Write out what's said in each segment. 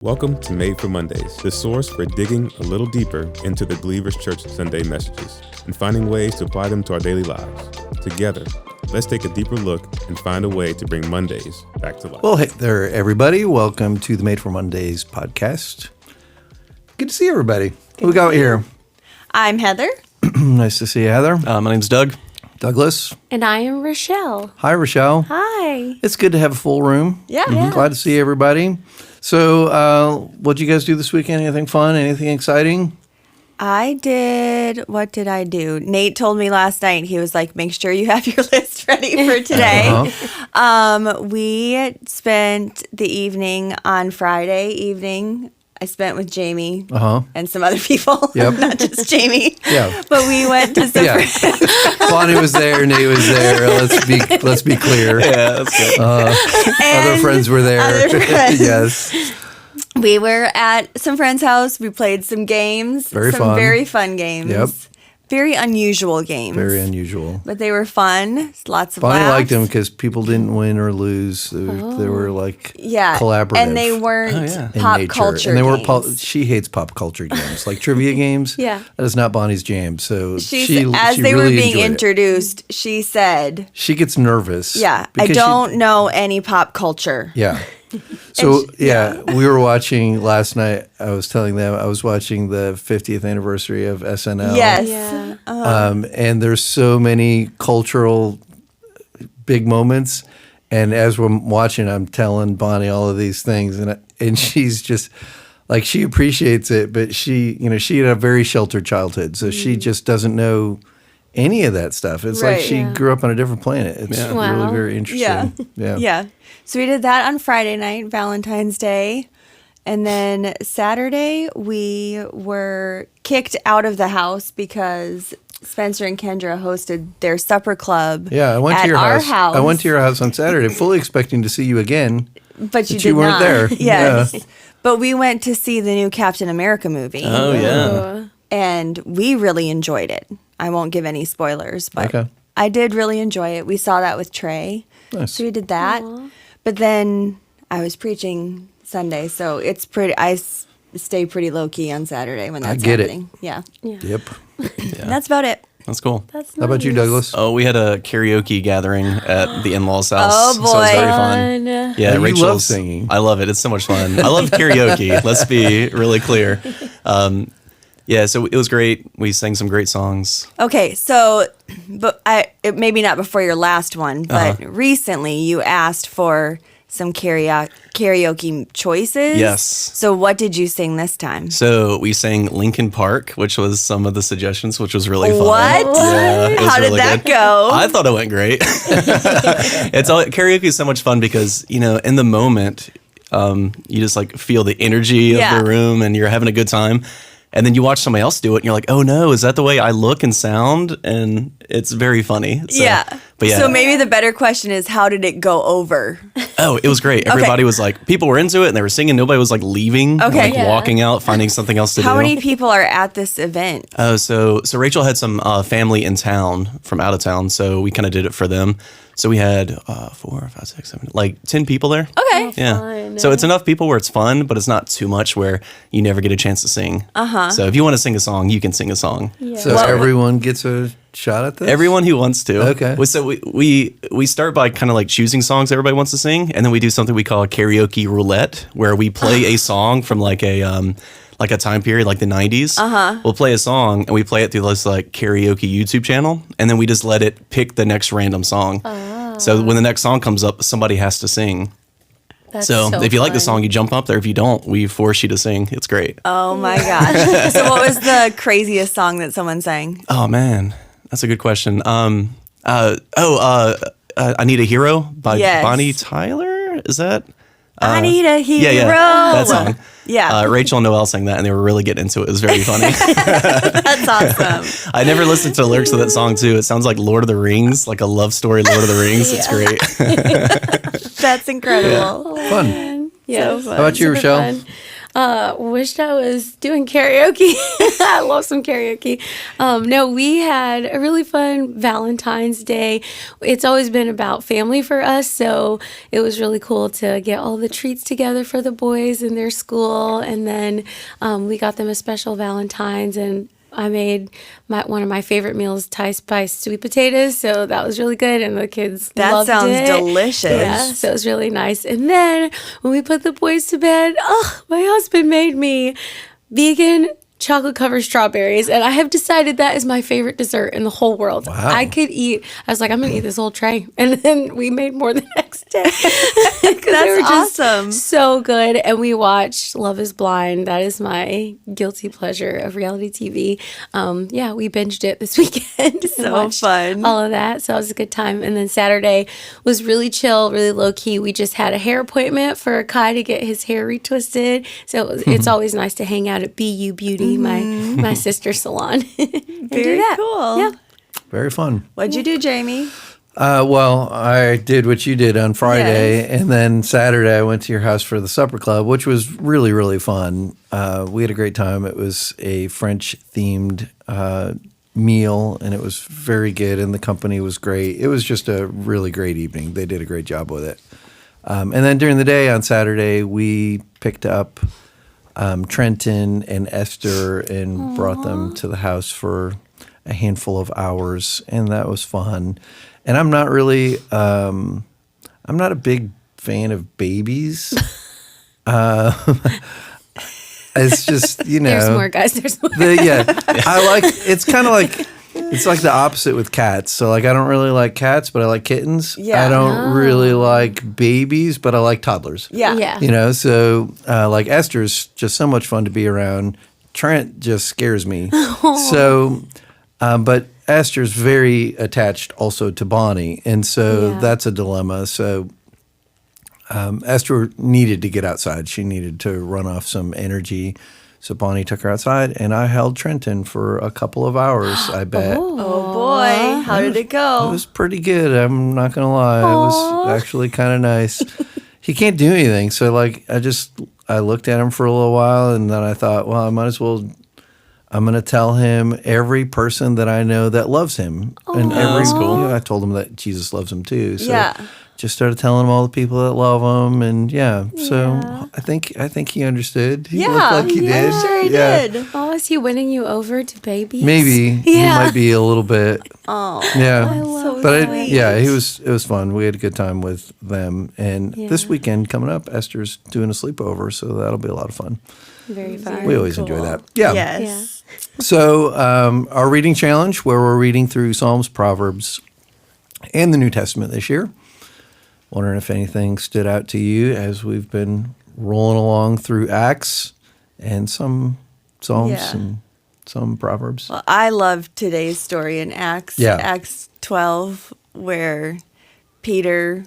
Welcome to Made for Mondays, the source for digging a little deeper into the Believers Church Sunday messages and finding ways to apply them to our daily lives. Together, let's take a deeper look and find a way to bring Mondays back to life. Well, hey there, everybody. Welcome to the Made for Mondays podcast. Good to see everybody. What we got here? I'm Heather. Nice to see you, Heather. My name's Doug. Douglas. And I am Rochelle. Hi, Rochelle. Hi. It's good to have a full room. Yeah. Glad to see everybody. So, what'd you guys do this weekend? Anything fun? Anything exciting? What did I do? Nate told me last night, he was like, make sure you have your list ready for today. We spent the evening on Friday evening. I spent with Jamie and some other people, not just Jamie. Yeah. But we went to some friends. Bonnie was there, Nate was there. Let's be clear. Yeah, that's good. Other friends were there. Other friends. Yes. We were at some friend's house. We played some games. Very some fun. Very fun games. Yep. Very unusual games. Very unusual. But they were fun. Lots of Bonnie laughs. liked them because people didn't win or lose. They were like collaborative. And they weren't in pop nature. culture and they games. weren't she hates pop culture games, like trivia games. Yeah. That is not Bonnie's jam. So As she they really were being enjoyed it. introduced, she said, She gets nervous. I because don't know any pop culture. Yeah. So, we were watching last night. I was telling them I was watching the 50th anniversary of SNL. Yes. Yeah. And there's so many cultural big moments. And as we're watching, I'm telling Bonnie all of these things. And she's just like, she appreciates it. But she had a very sheltered childhood. So she just doesn't know any of that stuff. It's like she grew up on a different planet. It's really very interesting. Yeah. So we did that on Friday night, Valentine's Day. And then Saturday, we were kicked out of the house because Spencer and Kendra hosted their supper club I went at to your our house. I went to your house on Saturday, fully expecting to see you again. But you but did you weren't not. there. Yes. Yeah. But we went to see the new Captain America movie. Oh, yeah. And we really enjoyed it. I won't give any spoilers, but I did really enjoy it. We saw that with Trey. Nice. So we did that. But then I was preaching Sunday, so it's pretty. Stay pretty low key on Saturday when that's happening. Yeah. Yep. And that's about it. That's cool. That's How about you, Douglas? Oh, we had a karaoke gathering at the in-laws' house. Oh, So it was boy. very fun. Yeah, You Rachel's love singing. I love it. It's so much fun. I love karaoke. Let's be really clear. So it was great. We sang some great songs. Okay, so, maybe not before your last one, but recently you asked for some karaoke choices. Yes. So what did you sing this time? So we sang Linkin Park, which was some of the suggestions, which was really fun. What? Yeah, it was How did really that good. go? I thought it went great. Karaoke is so much fun because, in the moment, you just like feel the energy of the room and you're having a good time. And then you watch somebody else do it and you're like, oh no, is that the way I look and sound? And it's very funny. So, but So maybe the better question is, how did it go over? Oh, it was great. Everybody was like, people were into it and they were singing. Nobody was like leaving, walking out, finding something else to do. How many people are at this event? Oh, so Rachel had some family in town from out of town. So we kind of did it for them. So we had 4, 5, 6, 7, like 10 people there. Okay. Yeah. Fun. So it's enough people where it's fun, but it's not too much where you never get a chance to sing. So if you want to sing a song, you can sing a song. Yeah. So everyone gets a shot at this? Everyone who wants to. Okay. So we start by kind of like choosing songs everybody wants to sing, and then we do something we call a karaoke roulette, where we play a song from like a time period like the 90s. We'll play a song and we play it through this like karaoke YouTube channel, and then we just let it pick the next random song. So when the next song comes up, somebody has to sing. That's So if you like the fun. song, you jump up there. If you don't, we force you to sing. It's great. Oh my gosh. So what was the craziest song that someone sang? Oh man, that's a good question. I Need a Hero by Bonnie Tyler. Is that? I need a hero. Yeah, that song. Yeah. Rachel and Noelle sang that, and they were really getting into it. It was very funny. That's awesome. I never listened to the lyrics of that song, too. It sounds like Lord of the Rings, like a love story, Lord of the Rings. It's great. That's incredible. Fun. Yeah. So fun. How about you, Super Rochelle? fun. Wished I was doing karaoke. I love some karaoke. No, we had a really fun Valentine's Day. It's always been about family for us, so it was really cool to get all the treats together for the boys in their school, and then we got them a special Valentine's, and I made one of my favorite meals, Thai spice sweet potatoes, so that was really good, and the kids loved it. That sounds delicious. Yeah, so it was really nice. And then when we put the boys to bed, my husband made me vegan chocolate covered strawberries, and I have decided that is my favorite dessert in the whole world. Wow. I was like, I'm gonna eat this whole tray, and then we made more the next day. That's awesome. So good. And we watched Love is Blind. That is my guilty pleasure of reality TV. Yeah, we binged it this weekend. So watched fun. all of that. So it was a good time. And then Saturday was really chill, really low key. We just had a hair appointment for Kai to get his hair retwisted. So it's always nice to hang out at BU Beauty, my sister's salon. and do Very that. cool. Yeah. Very fun. What'd you do, Jamie? Well, I did what you did on Friday, and then Saturday I went to your house for the supper club, which was really, really fun. We had a great time. It was a French-themed meal, and it was very good, and the company was great. It was just a really great evening. They did a great job with it. And then during the day on Saturday, we picked up Trenton and Esther and brought them to the house for a handful of hours, and that was fun. And I'm not really, I'm not a big fan of babies. It's just, There's more, guys. There's more. It's kind of like, it's like the opposite with cats. So like, I don't really like cats, but I like kittens. Yeah. I don't really like babies, but I like toddlers. Yeah. Yeah. So like Esther's just so much fun to be around. Trent just scares me. So, but Esther's very attached also to Bonnie, and so that's a dilemma. So Esther needed to get outside. She needed to run off some energy. So Bonnie took her outside, and I held Trenton for a couple of hours, I bet. Oh, boy. How did it It go? was pretty good. I'm not going to lie. It was actually kind of nice. He can't do anything. So, like, I looked at him for a little while, and then I thought, well, I might as well. I'm going to tell him every person that I know that loves him. And that's cool. I told him that Jesus loves him too. So Yeah. just started telling him all the people that love him. And so I think he understood. He looked like he did. I'm sure he did. Oh, is he winning you over to babies? Maybe. He might be a little bit. Oh. Yeah. So But sweet. it was fun. We had a good time with them. And this weekend coming up, Esther's doing a sleepover. So that'll be a lot of fun. Very fun. We always enjoy that. Yeah. Yes. So, our reading challenge, where we're reading through Psalms, Proverbs, and the New Testament this year. Wondering if anything stood out to you as we've been rolling along through Acts and some Psalms Yeah. and some Proverbs. Well, I love today's story in Acts, Yeah. Acts 12, where Peter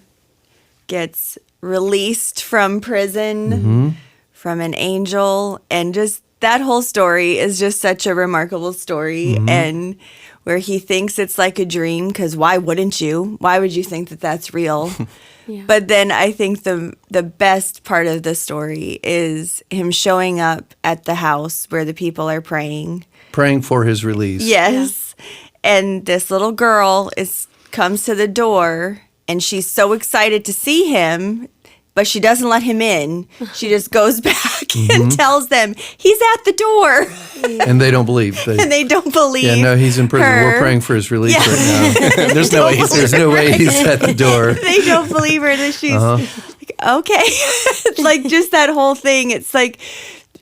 gets released from prison from an angel, and just that whole story is just such a remarkable story, and where he thinks it's like a dream, because why wouldn't you? Why would you think that that's real? Yeah. But then I think the best part of the story is him showing up at the house where the people are praying. Praying for his release. Yes. And this little girl comes to the door, and she's so excited to see him, but she doesn't let him in. She just goes back and tells them he's at the door. And they don't believe. And they don't believe. Yeah, no, he's in prison. her. We're praying for his release right now. There's no way he's There's no way he's at the door. They don't believe her that she's like, okay. Like, just that whole thing. It's like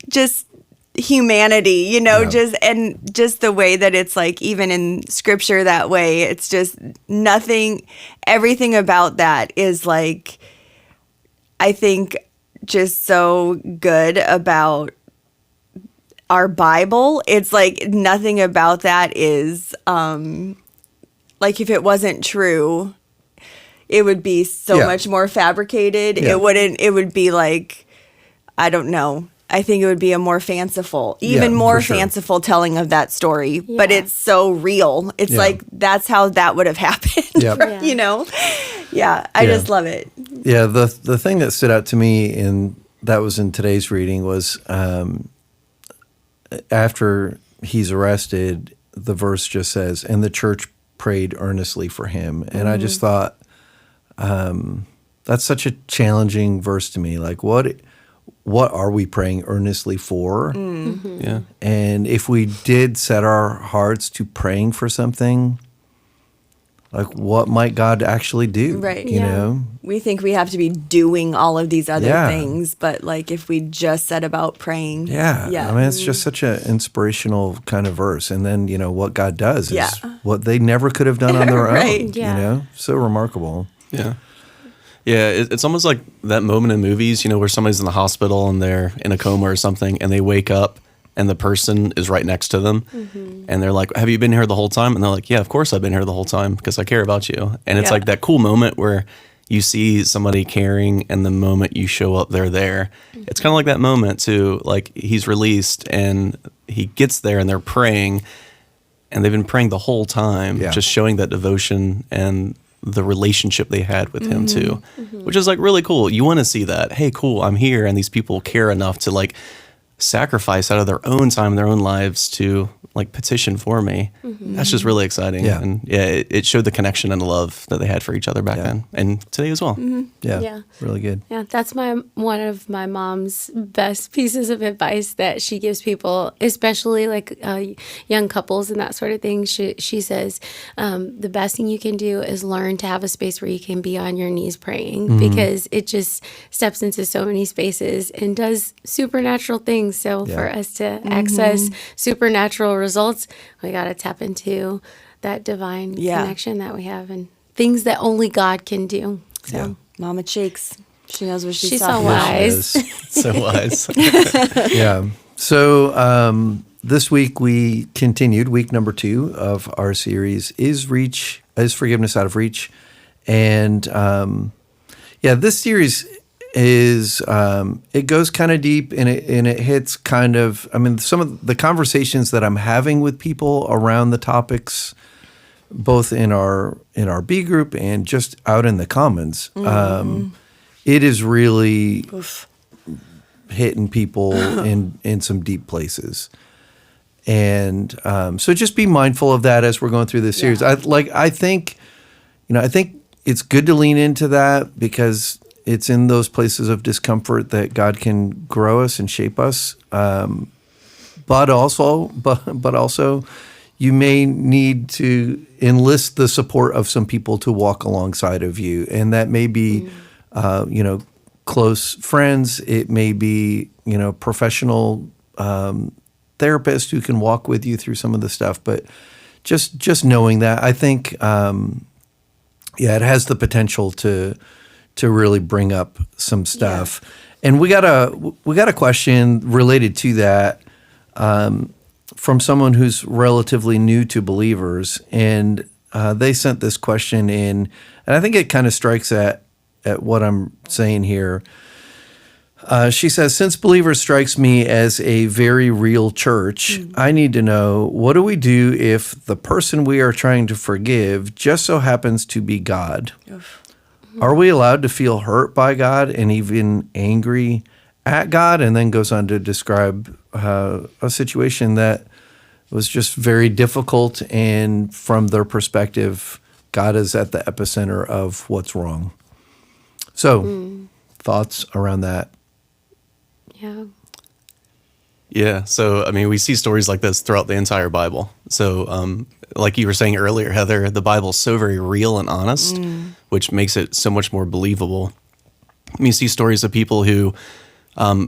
just humanity, just the way that it's like, even in scripture that way, it's just everything about that is like, I think, just so good about our Bible. It's like nothing about that is like, if it wasn't true, it would be so much more fabricated. Yeah. It would be like, I don't know. I think it would be a more fanciful, even more for sure. fanciful telling of that story. But Yeah. it's so real. It's like, that's how that would have happened. Yep. Yeah. I just love it. Yeah, the thing that stood out to me in that was in today's reading was after he's arrested, the verse just says, "And the church prayed earnestly for him." And I just thought, that's such a challenging verse to me. Like, what are we praying earnestly for? Yeah. And if we did set our hearts to praying for something, like, what might God actually do? Right. You know? We think we have to be doing all of these other Yeah. things, but like if we just set about praying. Yeah. Yeah. I mean, it's just such an inspirational kind of verse. And then, what God does is Yeah. what they never could have done on their Right. own. Yeah. So remarkable. Yeah. Yeah, it's almost like that moment in movies, where somebody's in the hospital and they're in a coma or something, and they wake up and the person is right next to them. And they're like, "Have you been here the whole time?" And they're like, "Yeah, of course I've been here the whole time because I care about you." And it's Yeah. like that cool moment where you see somebody caring, and the moment you show up, they're there. It's kind of like that moment too, like he's released and he gets there and they're praying, and they've been praying the whole time, Yeah. just showing that devotion and the relationship they had with him too, which is like really cool. You want to see that. Hey, cool, I'm here, and these people care enough to like sacrifice out of their own time, their own lives to like petition for me. That's just really exciting. Yeah. And it showed the connection and love that they had for each other back then and today as well. Yeah. Really good. Yeah, that's one of my mom's best pieces of advice that she gives people, especially like young couples and that sort of thing. She says the best thing you can do is learn to have a space where you can be on your knees praying, because it just steps into so many spaces and does supernatural things. So for us to access supernatural results, we got to tap into that divine connection that we have and things that only God can do. So. Mama Cheeks. She knows what She's talking so about. wise. So wise. Yeah. So this week we continued week number 2 of our series, Is Forgiveness Out of Reach? And this series is it goes kind of deep, and it hits kind of, some of the conversations that I'm having with people around the topics, both in our B group and just out in the commons. It is really hitting people in some deep places. And so just be mindful of that as we're going through this series. I think it's good to lean into that, because it's in those places of discomfort that God can grow us and shape us. But also, you may need to enlist the support of some people to walk alongside of you, and that may be, close friends. It may be, professional therapists who can walk with you through some of the stuff. But just knowing that, I think, it has the potential to really bring up some stuff. And we got a question related to that from someone who's relatively new to Believers, and they sent this question in, and I think it kind of strikes at what I'm saying here. She says, "Since Believers strikes me as a very real church, I need to know, what do we do if the person we are trying to forgive just so happens to be God? Are we allowed to feel hurt by God and even angry at God?" And then goes on to describe a situation that was just very difficult, and from their perspective, God is at the epicenter of what's wrong. So, thoughts around that? Yeah. Yeah. So, we see stories like this throughout the entire Bible. So, like you were saying earlier, Heather, the Bible's so very real and honest, which makes it so much more believable. You see stories of people who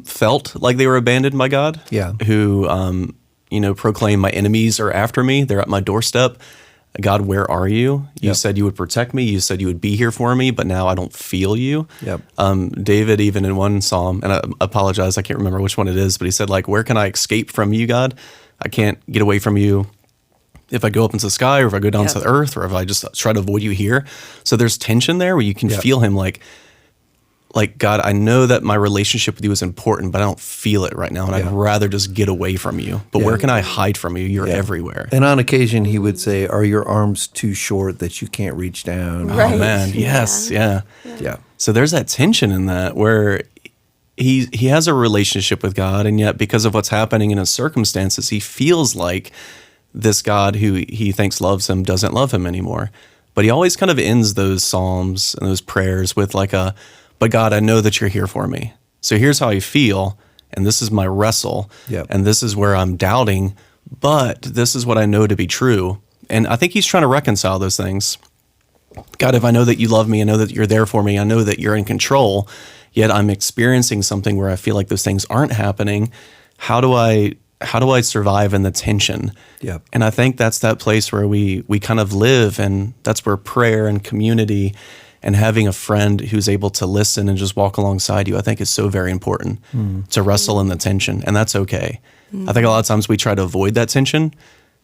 felt like they were abandoned by God. Yeah. Who, proclaim, "My enemies are after me. They're at my doorstep. God, where are you? You said you would protect me. You said you would be here for me, but now I don't feel you." Yep. David, even in one psalm, and I apologize, I can't remember which one it is, but he said, like, "Where can I escape from you, God? I can't get away from you if I go up into the sky, or if I go down to the earth, or if I just try to avoid you here." So there's tension there where you can feel him like, "God, I know that my relationship with you is important, but I don't feel it right now, and I'd rather just get away from you. But where can I hide from you? You're everywhere." And on occasion, he would say, "Are your arms too short that you can't reach down?" Right. Oh man, yes, yeah. Yeah. So there's that tension in that where he has a relationship with God, and yet because of what's happening in his circumstances, he feels like this God who he thinks loves him doesn't love him anymore. But he always kind of ends those psalms and those prayers with like but God, I know that you're here for me. So here's how I feel, and this is my wrestle, Yep. and this is where I'm doubting, but this is what I know to be true. And I think he's trying to reconcile those things. God, if I know that you love me, I know that you're there for me, I know that you're in control, yet I'm experiencing something where I feel like those things aren't happening. How do I survive in the tension? Yep. And I think that's that place where we kind of live, and that's where prayer and community and having a friend who's able to listen and just walk alongside you, I think is so very important to wrestle in the tension, and that's okay. I think a lot of times we try to avoid that tension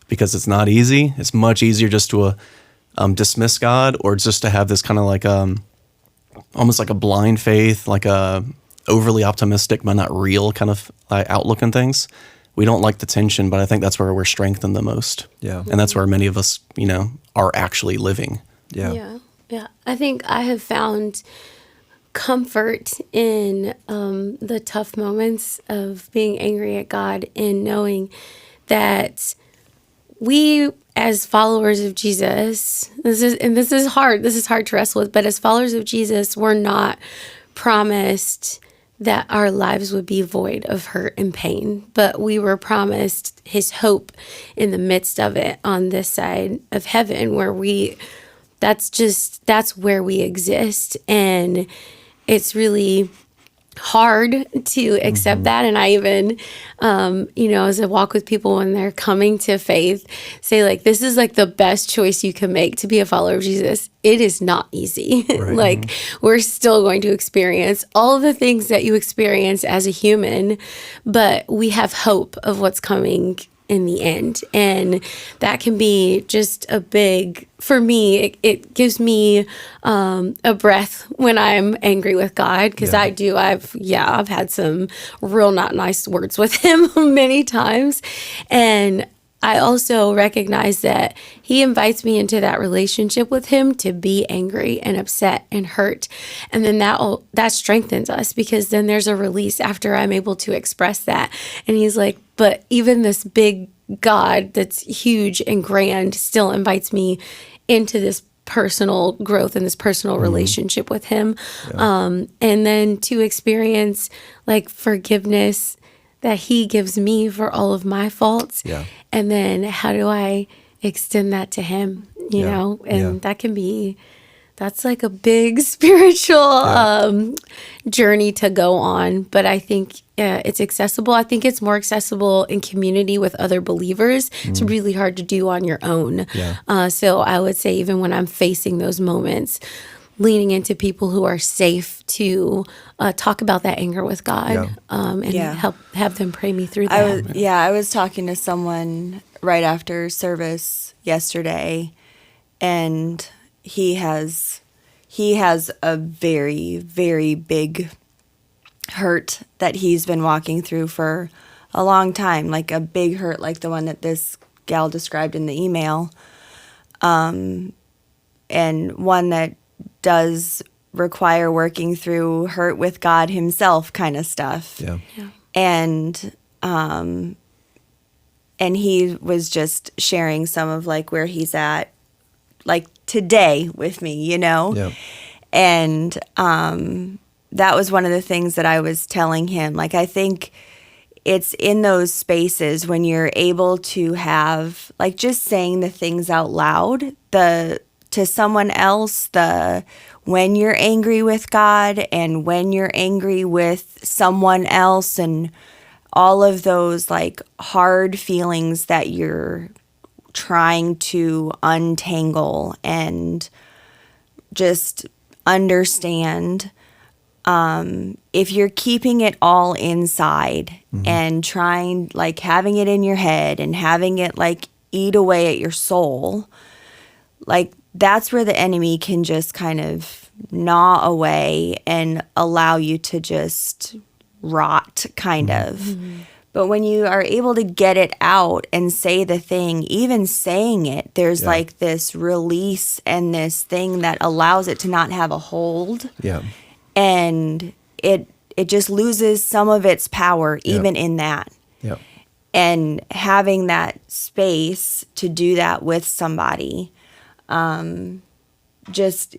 because it's not easy. It's much easier just to dismiss God, or just to have this kind of like almost like a blind faith, like a overly optimistic but not real kind of outlook on things. We don't like the tension, but I think that's where we're strengthened the most. Yeah. And that's where many of us, are actually living. Yeah. Yeah. I think I have found comfort in the tough moments of being angry at God, and knowing that we, as followers of Jesus, this is hard to wrestle with, but as followers of Jesus, we're not promised that our lives would be void of hurt and pain, but we were promised his hope in the midst of it on this side of heaven, where that's where we exist. And it's really hard to accept that. And I even, as I walk with people when they're coming to faith, say like, this is like the best choice you can make to be a follower of Jesus. It is not easy. Right. Like, we're still going to experience all of the things that you experience as a human, but we have hope of what's coming in the end. And that can be just for me, it gives me a breath when I'm angry with God, because I've had some real not nice words with him many times. And I also recognize that he invites me into that relationship with him to be angry and upset and hurt. And then that strengthens us, because then there's a release after I'm able to express that. And he's like, but even this big God that's huge and grand still invites me into this personal growth and this personal relationship with him. Yeah. And then to experience like forgiveness that he gives me for all of my faults. Yeah. And then how do I extend that to him, and that's like a big spiritual journey to go on. But I think it's accessible. I think it's more accessible in community with other believers. It's really hard to do on your own. Yeah. So I would say, even when I'm facing those moments, leaning into people who are safe to talk about that anger with God, and help have them pray me through that. I was talking to someone right after service yesterday, and he has a very, very big hurt that he's been walking through for a long time, like a big hurt like the one that this gal described in the email, and one that does require working through hurt with God himself kind of stuff. Yeah. And he was just sharing some of like where he's at like today with me, Yeah. And that was one of the things that I was telling him. Like, I think it's in those spaces when you're able to have like just saying the things out loud, to someone else, when you're angry with God and when you're angry with someone else, and all of those like hard feelings that you're trying to untangle and just understand. If you're keeping it all inside and trying, like having it in your head and having it like eat away at your soul, like that's where the enemy can just kind of gnaw away and allow you to just rot kind of. But when you are able to get it out and say the thing, even saying it, there's like this release and this thing that allows it to not have a hold. Yeah. And it it just loses some of its power even in that. Yeah. And having that space to do that with somebody just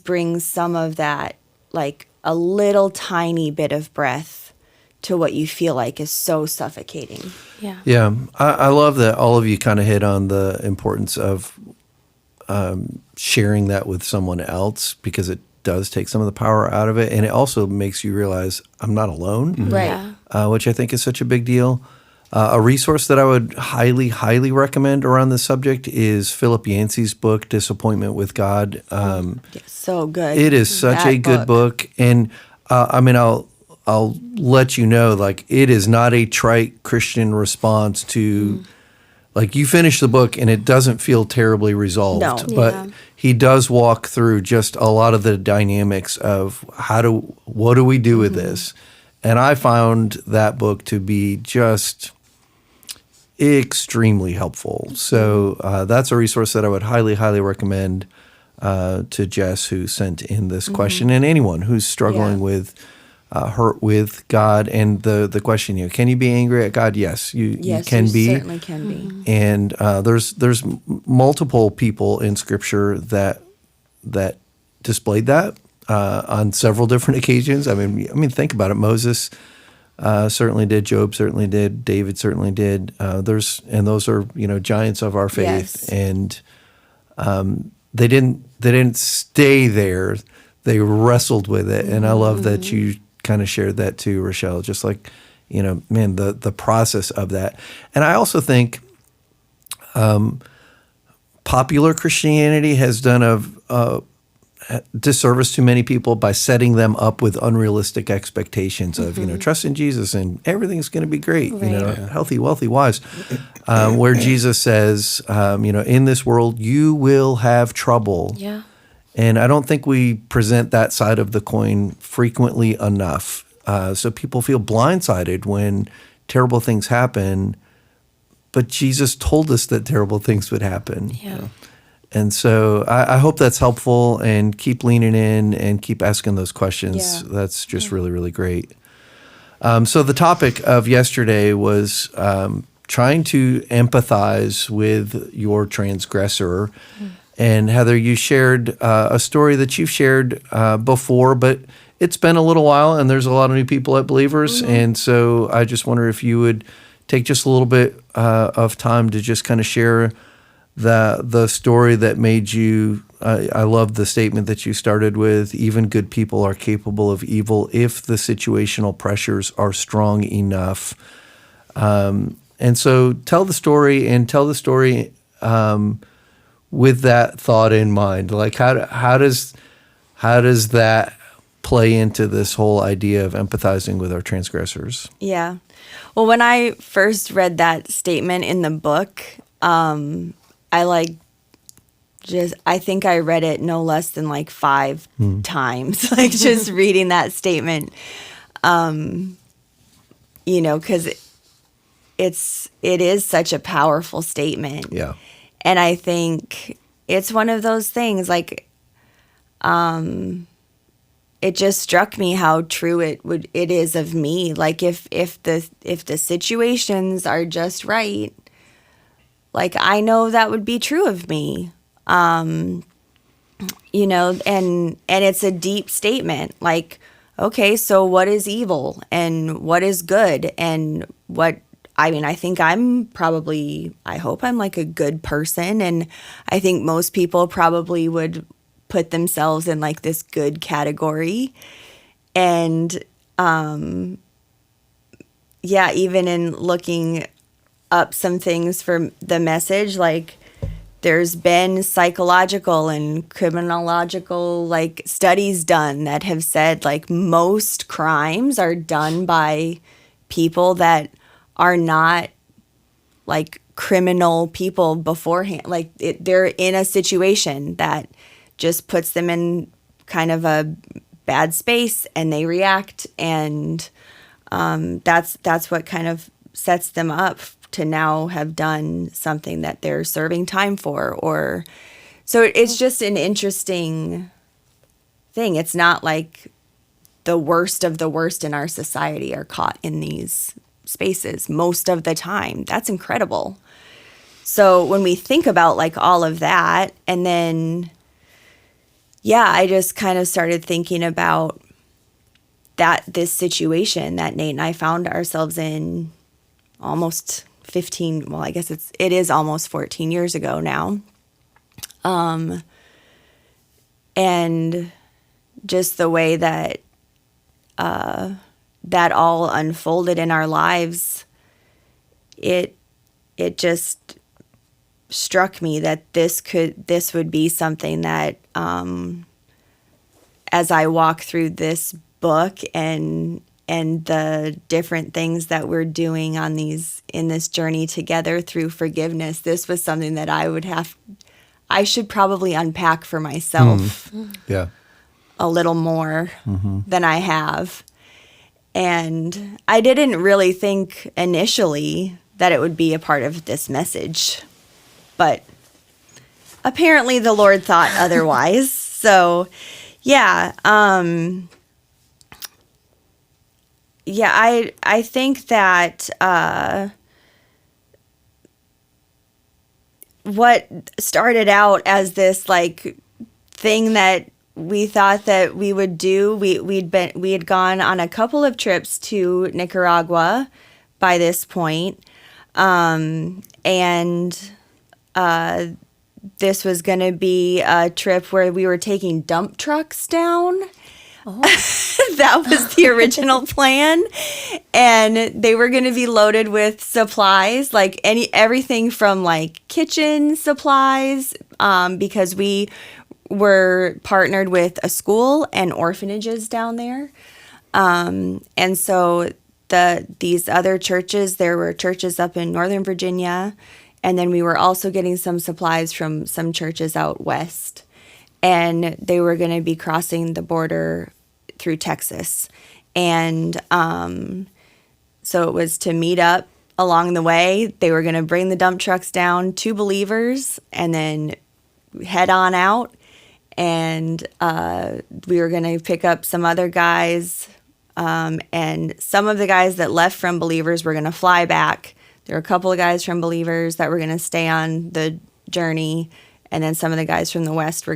brings some of that, like a little tiny bit of breath to what you feel like is so suffocating. Yeah. Yeah, I love that all of you kind of hit on the importance of sharing that with someone else, because it does take some of the power out of it. And it also makes you realize I'm not alone, Right. Yeah. which I think is such a big deal. A resource that I would highly, highly recommend around this subject is Philip Yancey's book, Disappointment with God. So good. It is such That a good book. And I mean, I'll let you know, like, it is not a trite Christian response to, like, you finish the book and it doesn't feel terribly resolved. No. But Yeah. he does walk through just a lot of the dynamics of what do we do with this? And I found that book to be just extremely helpful. So that's a resource that I would highly, highly recommend to Jess, who sent in this question, and anyone who's struggling with hurt with God. And the question, can you be angry at God? Yes, you can be. Certainly can be. And there's multiple people in Scripture that displayed that on several different occasions. I mean, think about it. Moses certainly did. Job certainly did. David certainly did. Those are giants of our faith, Yes. and they didn't stay there. They wrestled with it, and I love that you kind of shared that too, Rochelle. Just like, man, the process of that. And I also think popular Christianity has done a disservice to many people by setting them up with unrealistic expectations of, trust in Jesus and everything's going to be great, healthy, wealthy, wise. Where Jesus says, in this world you will have trouble. Yeah. And I don't think we present that side of the coin frequently enough. So people feel blindsided when terrible things happen, but Jesus told us that terrible things would happen. Yeah. And so I hope that's helpful, and keep leaning in and keep asking those questions. Yeah. That's just really, really great. So the topic of yesterday was trying to empathize with your transgressor. And Heather, you shared a story that you've shared before, but it's been a little while, and there's a lot of new people at Believers. And so I just wonder if you would take just a little bit of time to just kind of share the story that made you. I love the statement that you started with: even good people are capable of evil if the situational pressures are strong enough. And so tell the story with that thought in mind. Like, how does that play into this whole idea of empathizing with our transgressors? Yeah. Well, when I first read that statement in the book, I think I read it no less than like 5 times, like just reading that statement, because it is such a powerful statement. Yeah. And I think it's one of those things, like, it just struck me how true it is of me. Like, if the situations are just right, like, I know that would be true of me. And it's a deep statement. Like, okay, so what is evil and what is good, and I think I hope I'm like a good person, and I think most people probably would put themselves in like this good category. And even in looking up some things for the message, like, there's been psychological and criminological like studies done that have said like most crimes are done by people that are not like criminal people beforehand. Like, they're in a situation that just puts them in kind of a bad space, and they react, and that's what kind of sets them up to now have done something that they're serving time for. Or so it's just an interesting thing. It's not like the worst of the worst in our society are caught in these spaces most of the time. That's incredible. So when we think about like all of that, and then, yeah, I just kind of started thinking about this situation that Nate and I found ourselves in almost 15, well, I guess it is almost 14 years ago now. And just the way that that all unfolded in our lives, it just struck me that this would be something that as I walk through this book and the different things that we're doing in this journey together through forgiveness, this was something that I should probably unpack for myself Yeah. a little more than I have. And I didn't really think initially that it would be a part of this message, but apparently the Lord thought otherwise. So, yeah, I think that what started out as this like thing that we thought that we would do, we had gone on a couple of trips to Nicaragua by this point, and this was going to be a trip where we were taking dump trucks down. That was the original plan, and they were going to be loaded with supplies, like everything from like kitchen supplies, because we were partnered with a school and orphanages down there, and so these other churches, there were churches up in Northern Virginia, and then we were also getting some supplies from some churches out west. And they were going to be crossing the border through Texas. And so it was to meet up along the way. They were going to bring the dump trucks down to Believers and then head on out. And we were going to pick up some other guys. And some of the guys that left from Believers were going to fly back. There were a couple of guys from Believers that were going to stay on the journey. And then some of the guys from the West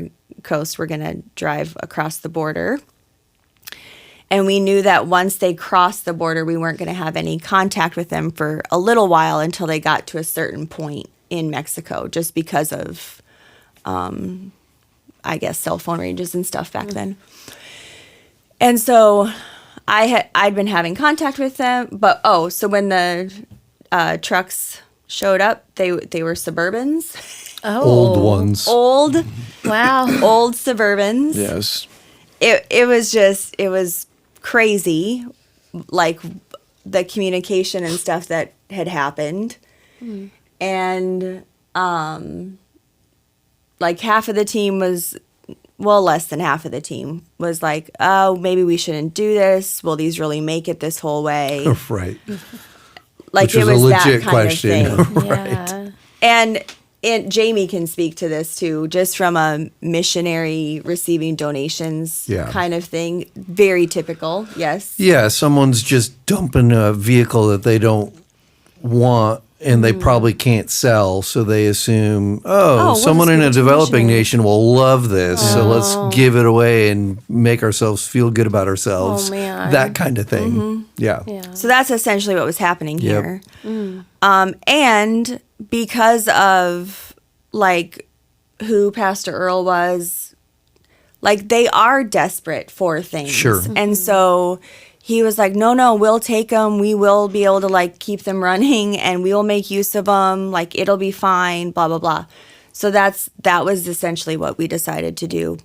Coast were going to drive across the border. And we knew that once they crossed the border, we weren't going to have any contact with them for a little while until they got to a certain point in Mexico, just because of, I guess, cell phone ranges and stuff back then. And so I'd been having contact with them, but so when the trucks showed up, they were Suburbans. Oh. Old ones. Old Wow. old Suburbans. Yes. It was crazy, like the communication and stuff that had happened. And like half of the team was, well, less than half of the team was like, oh, maybe we shouldn't do this. Will these really make it this whole way? Right. Like Which it was was a that legit kind question. of thing. Yeah. And Jamie can speak to this too, just from a missionary receiving donations kind of thing. Very typical, yes. Yeah, someone's just dumping a vehicle that they don't want and they probably can't sell, so they assume, we'll someone just in give a it to developing missionaries. nation will love this, so let's give it away and make ourselves feel good about ourselves. Oh, man. That kind of thing. Yeah. So that's essentially what was happening Yep. here. And because of like who Pastor Earl was, like they are desperate for things. Sure. And so he was like, no, we'll take them. We will be able to like keep them running and we will make use of them. Like it'll be fine, blah, blah, blah. So that was essentially what we decided to do.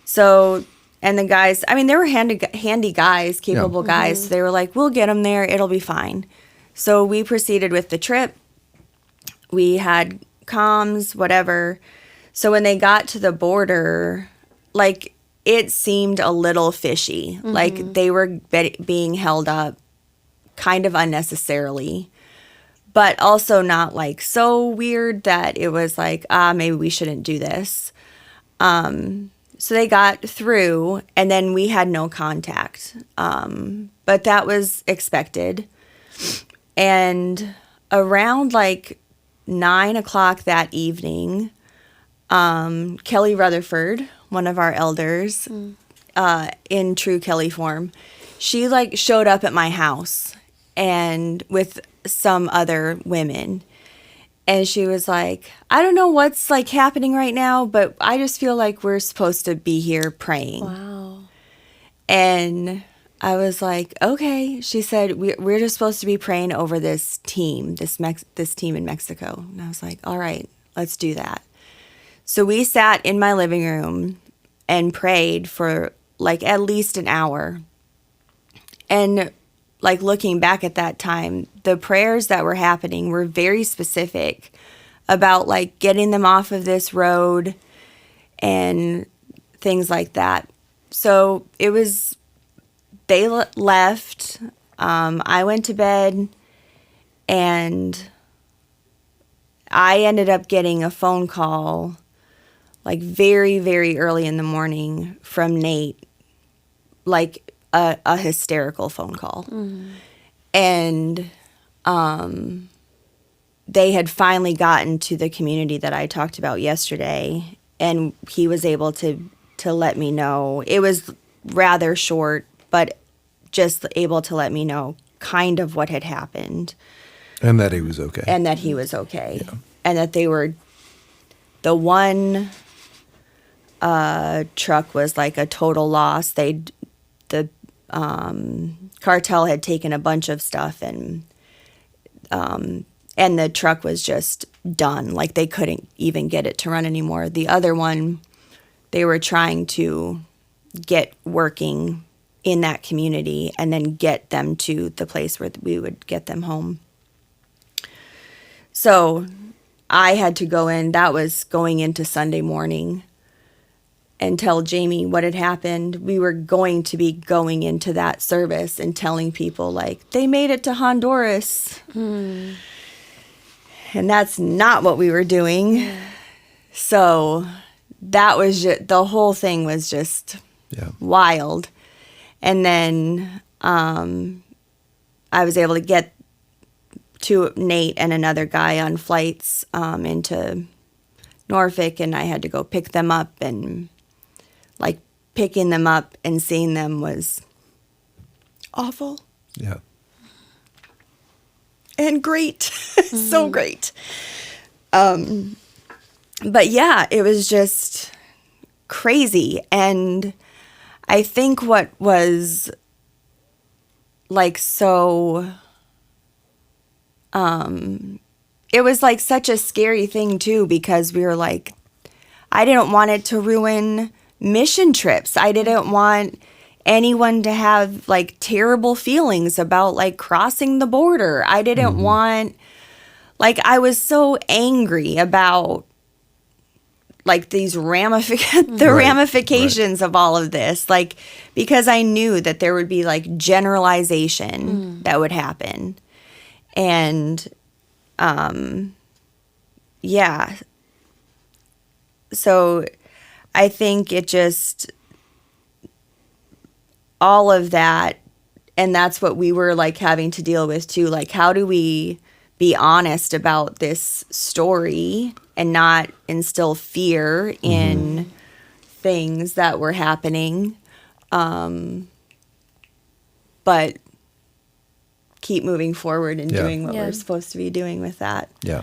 So, and the guys, I mean, they were handy guys, capable guys. So they were like, we'll get them there. It'll be fine. So we proceeded with the trip. We had comms, whatever. So when they got to the border, like it seemed a little fishy. Like they were being held up kind of unnecessarily, but also not like so weird that it was like, maybe we shouldn't do this. So they got through, and then we had no contact. But that was expected. And around like 9 o'clock that evening, Kelly Rutherford, one of our elders, in true Kelly form, she like showed up at my house and with some other women. And she was like, I don't know what's like happening right now, but I just feel like we're supposed to be here praying. Wow. And I was like, okay. She said, we're just supposed to be praying over this team, this team in Mexico. And I was like, all right, let's do that. So we sat in my living room and prayed for like at least an hour. And like looking back at that time, the prayers that were happening were very specific about like getting them off of this road and things like that. So it was, they left. I went to bed, and I ended up getting a phone call like very, very early in the morning from Nate, like a hysterical phone call. Mm-hmm. And they had finally gotten to the community that I talked about yesterday, and he was able to let me know. It was rather short, but just able to let me know kind of what had happened. And that he was okay. And that he was okay. Yeah. And that they were, the one truck was like a total loss. The cartel had taken a bunch of stuff, and the truck was just done. Like they couldn't even get it to run anymore. The other one, they were trying to get working in that community and then get them to the place where we would get them home. So I had to go in. That was going into Sunday morning, and tell Jamie what had happened. We were going to be going into that service and telling people, like, they made it to Honduras. Mm. And that's not what we were doing. So that was just, the whole thing was just wild. And then I was able to get to Nate and another guy on flights into Norfolk, and I had to go pick them up, and like picking them up and seeing them was awful. Yeah. And great. So great. But yeah, it was just crazy. And I think what was like so, it was like such a scary thing too, because we were like, I didn't want it to ruin mission trips. I didn't want anyone to have like terrible feelings about like crossing the border. I didn't want, like, I was so angry about like these ramifications of all of this, like, because I knew that there would be like generalization that would happen. And yeah. So I think it just, all of that, and that's what we were like having to deal with too. Like, how do we be honest about this story and not instill fear in things that were happening, but keep moving forward and doing what we're supposed to be doing with that. Yeah.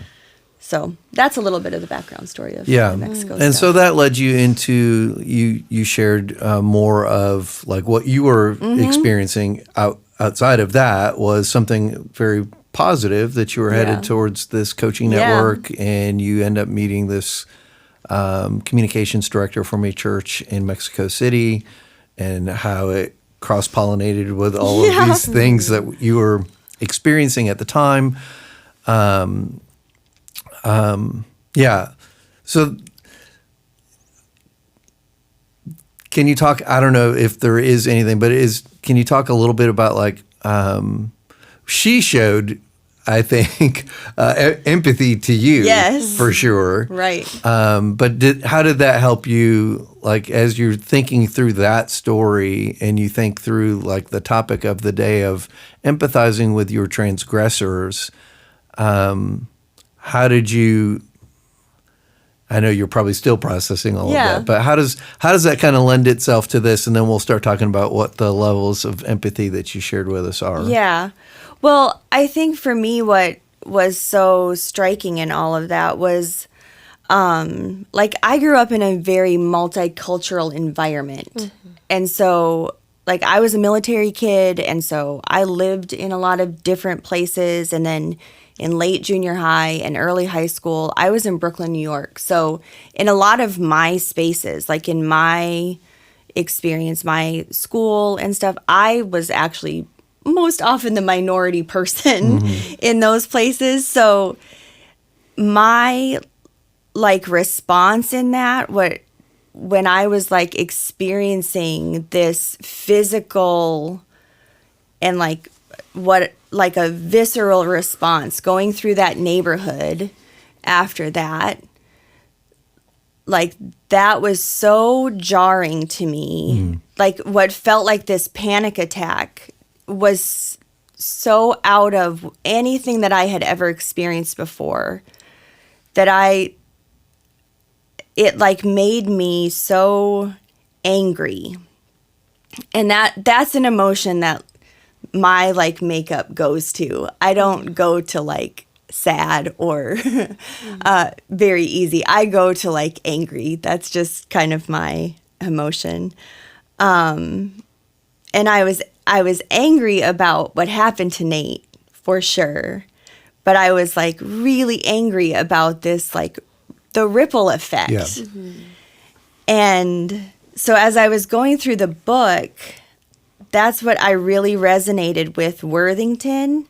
So that's a little bit of the background story of Mexico. And stuff. so that led you into, you shared more of like what you were experiencing outside of that was something very positive, that you were headed towards this coaching network, and you end up meeting this communications director from a church in Mexico City, and how it cross-pollinated with all of these things that you were experiencing at the time. So can you talk, I don't know if there is anything, but can you talk a little bit about like, she showed I think, empathy to you. Yes. For sure. Right. But how did that help you, like, as you're thinking through that story and you think through, like, the topic of the day of empathizing with your transgressors, how did you, I know you're probably still processing all of that, but how does that kind of lend itself to this? And then we'll start talking about what the levels of empathy that you shared with us are. Yeah. Well, I think for me, what was so striking in all of that was, like, I grew up in a very multicultural environment. Mm-hmm. And so, like, I was a military kid, and so I lived in a lot of different places. And then in late junior high and early high school, I was in Brooklyn, New York. So in a lot of my spaces, like in my experience, my school and stuff, I was actually most often the minority person in those places. So my, like, response in that, when I was, like, experiencing this physical and, like, like a visceral response going through that neighborhood after that, like, that was so jarring to me. Like, what felt like this panic attack was so out of anything that I had ever experienced before, that it like made me so angry. And that's an emotion that my, like, makeup goes to. I don't go to, like, sad or very easy. I go to, like, angry. That's just kind of my emotion. And I was angry about what happened to Nate, for sure. But I was, like, really angry about this, like, the ripple effect. Yeah. Mm-hmm. And so as I was going through the book, that's what I really resonated with Worthington,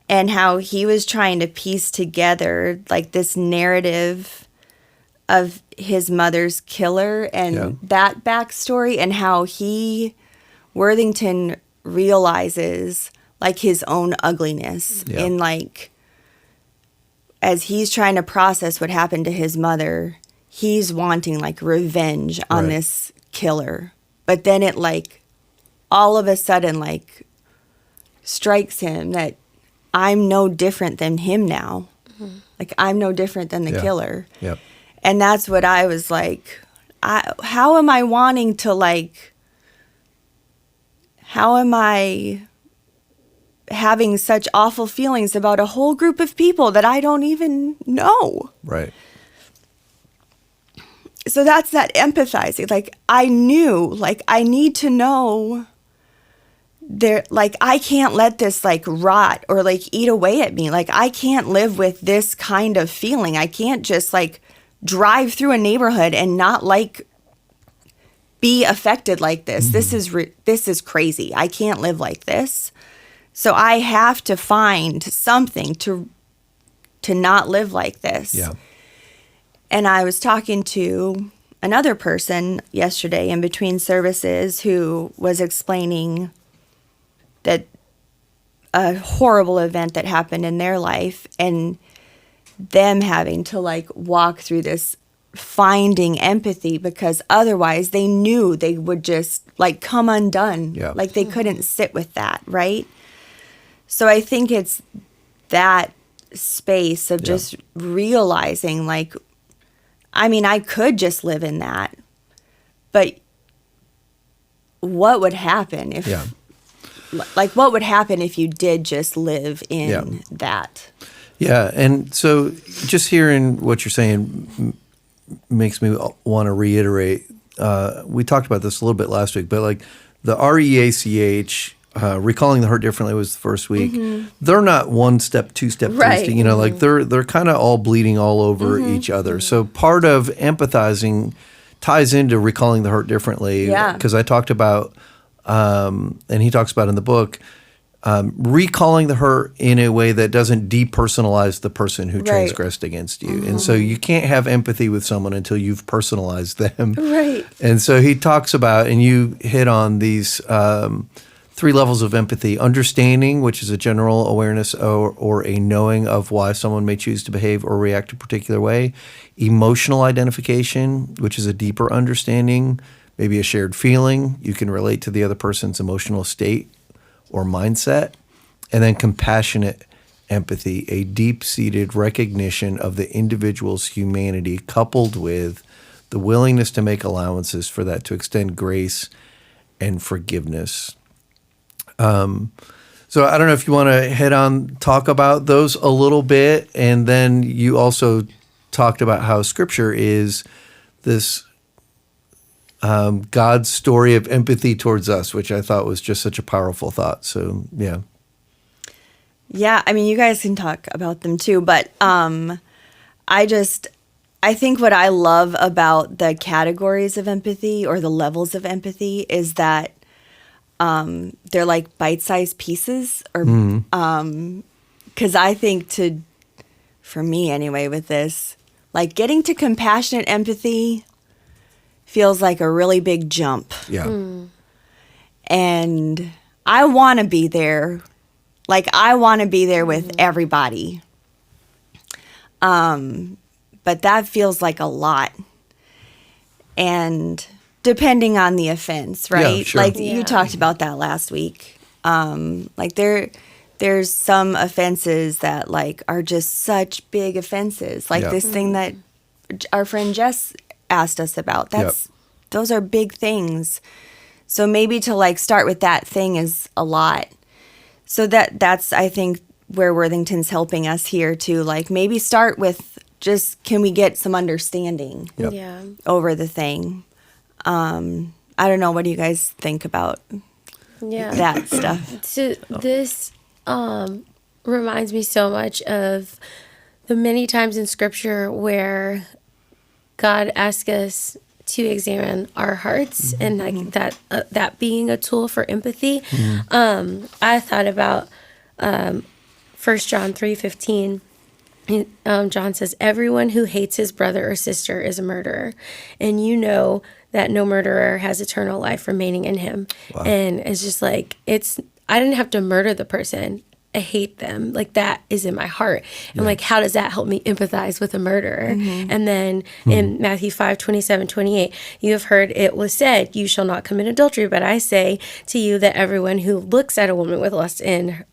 and how he was trying to piece together, like, this narrative of his mother's killer and that backstory, and how Worthington realizes, like, his own ugliness in, like, as he's trying to process what happened to his mother, he's wanting, like, revenge on this killer. But then it, like, all of a sudden, like, strikes him that I'm no different than him now. Mm-hmm. Like, I'm no different than the killer. Yep. And that's what I was like, how am I wanting to, like, how am I having such awful feelings about a whole group of people that I don't even know? Right. So that's that empathizing. Like, I knew, like, I need to know there, like, I can't let this, like, rot or, like, eat away at me. Like, I can't live with this kind of feeling. I can't just, like, drive through a neighborhood and not, like, be affected like this. Mm-hmm. This is crazy. I can't live like this. So I have to find something to not live like this. Yeah. And I was talking to another person yesterday in between services who was explaining that a horrible event that happened in their life, and them having to, like, walk through this finding empathy, because otherwise they knew they would just, like, come undone. Yeah. Like, they couldn't sit with that, right? So I think it's that space of just realizing, like, I mean, I could just live in that, but what would happen if, like, what would happen if you did just live in that? Yeah, and so just hearing what you're saying makes me want to reiterate. We talked about this a little bit last week, but, like, the REACH, Recalling the Hurt Differently was the first week. Mm-hmm. They're not one step, two step, three step. You know, like, they're kind of all bleeding all over each other. So part of empathizing ties into Recalling the Hurt Differently. Yeah. Because I talked about, and he talks about in the book, recalling the hurt in a way that doesn't depersonalize the person who transgressed against you. Mm-hmm. And so you can't have empathy with someone until you've personalized them. Right. And so he talks about, and you hit on these 3 levels of empathy: understanding, which is a general awareness or a knowing of why someone may choose to behave or react a particular way; emotional identification, which is a deeper understanding, maybe a shared feeling. You can relate to the other person's emotional state or mindset; and then compassionate empathy, a deep-seated recognition of the individual's humanity coupled with the willingness to make allowances for that, to extend grace and forgiveness. So I don't know if you want to talk about those a little bit. And then you also talked about how Scripture is this God's story of empathy towards us, which I thought was just such a powerful thought. So, yeah. Yeah, I mean, you guys can talk about them too, but I think what I love about the categories of empathy or the levels of empathy is that they're like bite-sized pieces, or because I think for me anyway, with this, like getting to compassionate empathy feels like a really big jump. Yeah. And I want to be there. Like, I want to be there with everybody. But that feels like a lot. And depending on the offense, right? Yeah, sure. Like, you talked about that last week. Like, there's some offenses that, like, are just such big offenses. Like this thing that our friend Jess asked us about. Those are big things. So maybe to, like, start with that thing is a lot. So that's, I think, where Worthington's helping us here to, like, maybe start with just, can we get some understanding over the thing? I don't know. What do you guys think about that stuff? So this reminds me so much of the many times in Scripture where God asks us to examine our hearts, and like that being a tool for empathy. I thought about 1 John 3:15. John says, "Everyone who hates his brother or sister is a murderer, and you know that no murderer has eternal life remaining in him." Wow. And it's just like, I didn't have to murder the person. I hate them. Like, that is in my heart. And like, how does that help me empathize with a murderer? And then in Matthew 5:27-28, you have heard it was said, "You shall not commit adultery. But I say to you that everyone who looks at a woman with lust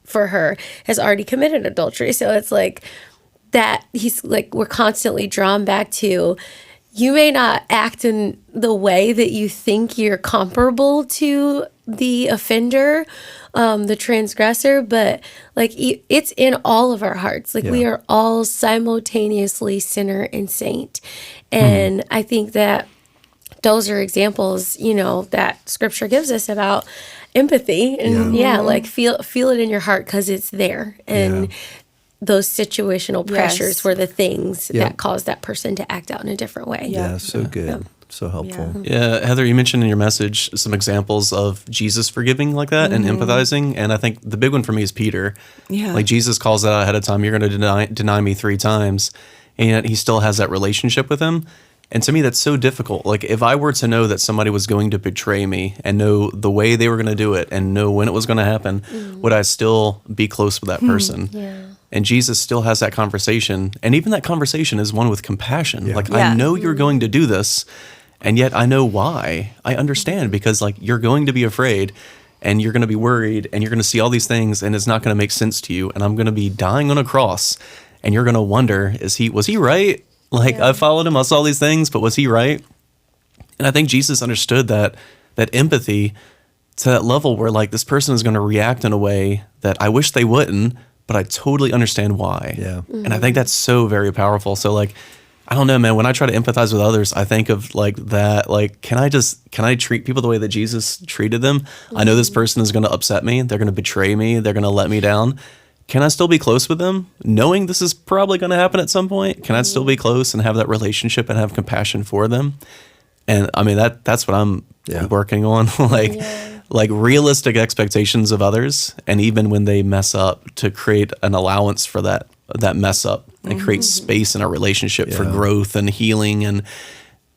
for her has already committed adultery." So it's like that he's like, we're constantly drawn back to, you may not act in the way that you think you're comparable to the offender, the transgressor, but like it's in all of our hearts. Like we are all simultaneously sinner and saint. And I think that those are examples, that Scripture gives us about empathy, and like feel it in your heart because it's there. And those situational pressures were the things that caused that person to act out in a different way. Yeah, so good. Yeah. So helpful. Yeah, Heather, you mentioned in your message some examples of Jesus forgiving like that and empathizing. And I think the big one for me is Peter. Yeah. Like, Jesus calls that out ahead of time. You're going to deny me 3 times. And yet he still has that relationship with him. And to me, that's so difficult. Like, if I were to know that somebody was going to betray me and know the way they were going to do it and know when it was going to happen, would I still be close with that person? Yeah. And Jesus still has that conversation. And even that conversation is one with compassion. Yeah. Like, I know you're going to do this, and yet I know why. I understand, because, like, you're going to be afraid and you're going to be worried and you're going to see all these things and it's not going to make sense to you. And I'm going to be dying on a cross and you're going to wonder, was he right? Like, I followed him, I saw these things, but was he right? And I think Jesus understood that empathy to that level where, like, this person is going to react in a way that I wish they wouldn't, but I totally understand why. Yeah. And I think that's so very powerful. So, like, I don't know, man, when I try to empathize with others, I think of like that, like, can I treat people the way that Jesus treated them? I know this person is going to upset me. They're going to betray me. They're going to let me down. Can I still be close with them, knowing this is probably going to happen at some point? Can I still be close and have that relationship and have compassion for them? And I mean, that's what I'm working on, like realistic expectations of others. And even when they mess up, to create an allowance for that mess up and create space in our relationship for growth and healing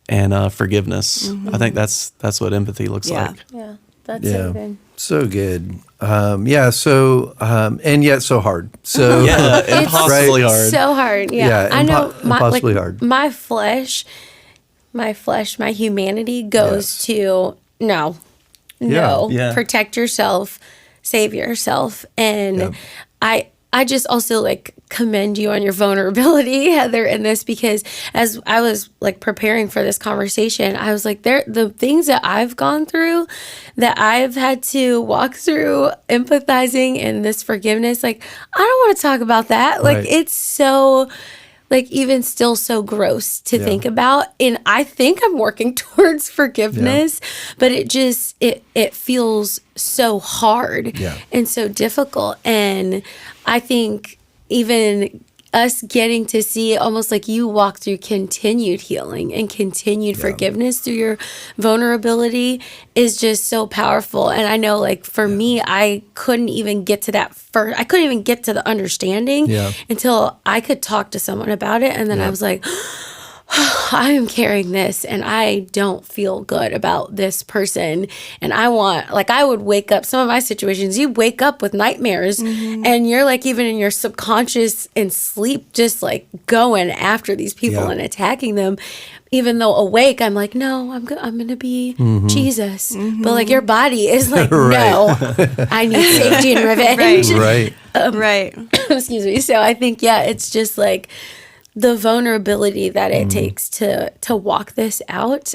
and forgiveness. I think that's what empathy looks like. Yeah, that's so good. So good. And yet so hard. So Yeah, impossibly hard. So hard. Yeah. I know impossibly hard. My flesh, my humanity goes to no. Yeah. Protect yourself, save yourself. And I just also like commend you on your vulnerability, Heather, in this, because as I was like preparing for this conversation, I was like, the things that I've gone through, that I've had to walk through, empathizing in this forgiveness, like I don't want to talk about that. Like it's so like even still so gross to think about. And I think I'm working towards forgiveness, but it just it feels so hard and so difficult. And I think even us getting to see almost like you walk through continued healing and continued forgiveness through your vulnerability is just so powerful. And I know like for me, I couldn't even get to that first, I couldn't even get to the understanding until I could talk to someone about it. And then I was like, I am carrying this and I don't feel good about this person. And I want, like, I would wake up, some of my situations, you wake up with nightmares and you're like, even in your subconscious and sleep, just like going after these people and attacking them. Even though awake, I'm like, no, I'm going to be Jesus. But like your body is like, no, I need safety and revenge. Right. Excuse me. So I think, it's just like, the vulnerability that it takes to walk this out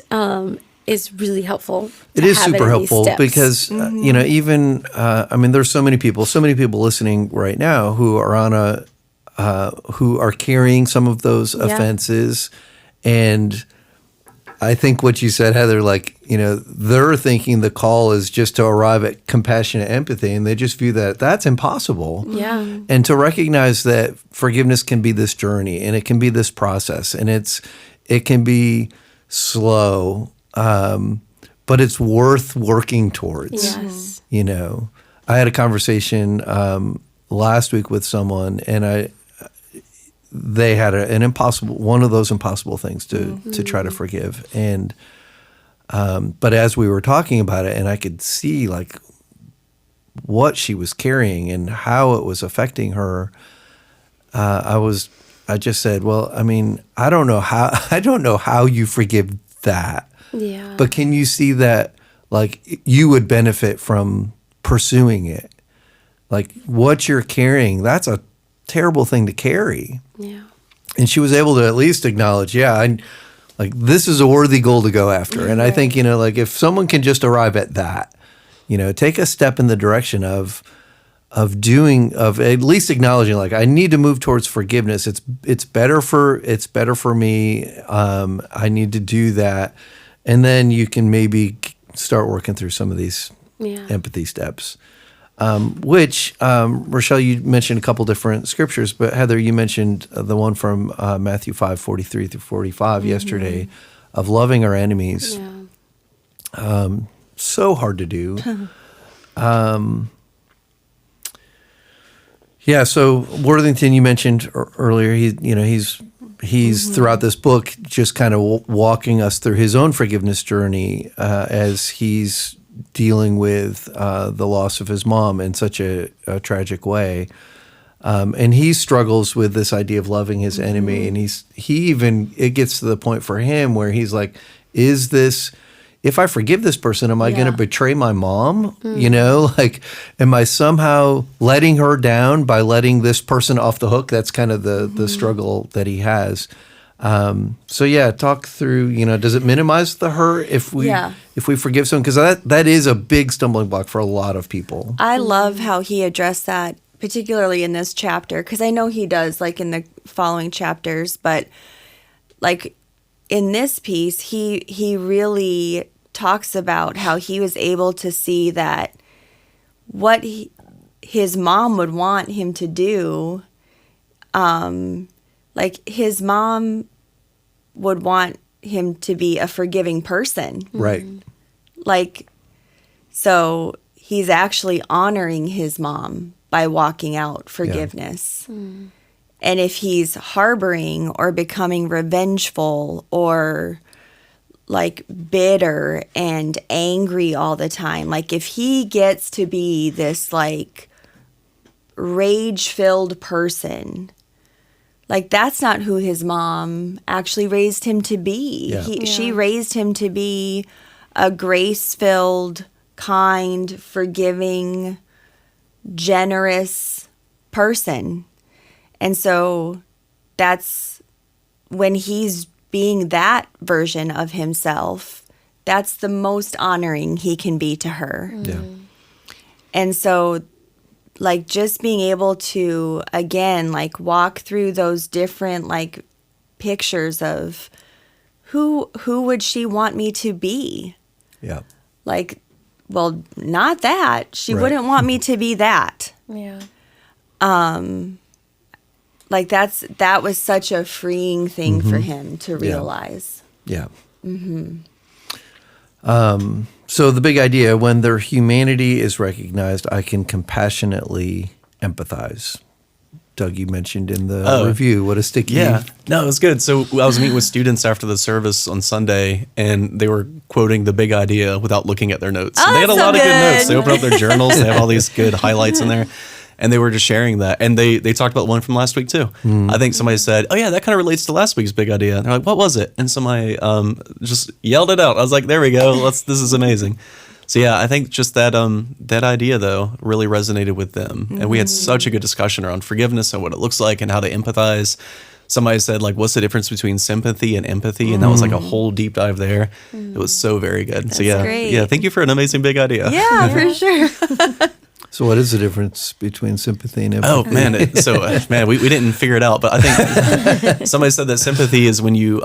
is really helpul. It is super helpful because, even, there's so many people listening right now who are on who are carrying some of those offenses. And I think what you said, Heather, like, they're thinking the call is just to arrive at compassionate empathy, and they just view that that's impossible. Yeah. And to recognize that forgiveness can be this journey, and it can be this process, and it can be slow, but it's worth working towards. Yes. I had a conversation last week with someone, and they had one of those impossible things to try to forgive. And, but as we were talking about it and I could see like what she was carrying and how it was affecting her, I just said, well, I don't know how you forgive that. Yeah. But can you see that like you would benefit from pursuing it? Like what you're carrying, that's a terrible thing to carry. Yeah. And she was able to at least acknowledge, this is a worthy goal to go after. And I think, like if someone can just arrive at that, take a step in the direction of at least acknowledging, like, I need to move towards forgiveness. It's better for me. I need to do that. And then you can maybe start working through some of these empathy steps. Which, Rochelle, you mentioned a couple different scriptures, but Heather, you mentioned the one from Matthew 5:43 through 45 yesterday of loving our enemies. Yeah. So hard to do. So Worthington, you mentioned earlier, he's throughout this book just kind of walking us through his own forgiveness journey as he's dealing with the loss of his mom in such a tragic way. And he struggles with this idea of loving his enemy. And it gets to the point for him where he's like, if I forgive this person, am I going to betray my mom? Like, am I somehow letting her down by letting this person off the hook? That's kind of the struggle that he has. Talk through, does it minimize the hurt if we forgive someone? Because that is a big stumbling block for a lot of people. I love how he addressed that, particularly in this chapter, because I know he does like in the following chapters, but like in this piece, he really talks about how he was able to see that what his mom would want him to do, like his mom would want him to be a forgiving person. Right. Like, so he's actually honoring his mom by walking out forgiveness. And if he's harboring or becoming revengeful or like bitter and angry all the time. Like if he gets to be this like rage-filled person, like that's not who his mom actually raised him to be. Yeah. She raised him to be a grace-filled, kind, forgiving, generous person. And so that's when he's being that version of himself, that's the most honoring he can be to her. Yeah. And so like just being able to again like walk through those different like pictures of who would she want me to be? Yeah. Like, well, not that. She Right. wouldn't want me to be that. Yeah. Like that was such a freeing thing for him to realize. Yeah. So the big idea, when their humanity is recognized, I can compassionately empathize. Doug, you mentioned in the review, what a sticky. Yeah, no, it was good. So I was meeting with students after the service on Sunday, and they were quoting the big idea without looking at their notes. Oh, And they had a that's so lot of good notes. good. They opened up their journals. They have all these good highlights in there. And they were just sharing that. And they talked about one from last week, too. I think somebody said, oh, yeah, that kind of relates to last week's big idea. And they're like, what was it? And somebody just yelled it out. I was like, there we go. This is amazing. So, yeah, I think just that idea, though, really resonated with them. And we had such a good discussion around forgiveness and what it looks like and how to empathize. Somebody said, like, what's the difference between sympathy and empathy? And that was like a whole deep dive there. It was so very good. So, yeah, great. yeah, thank you for an amazing big idea. Yeah, for sure. So what is the difference between sympathy and empathy? Oh man, we didn't figure it out, but I think somebody said that sympathy is when you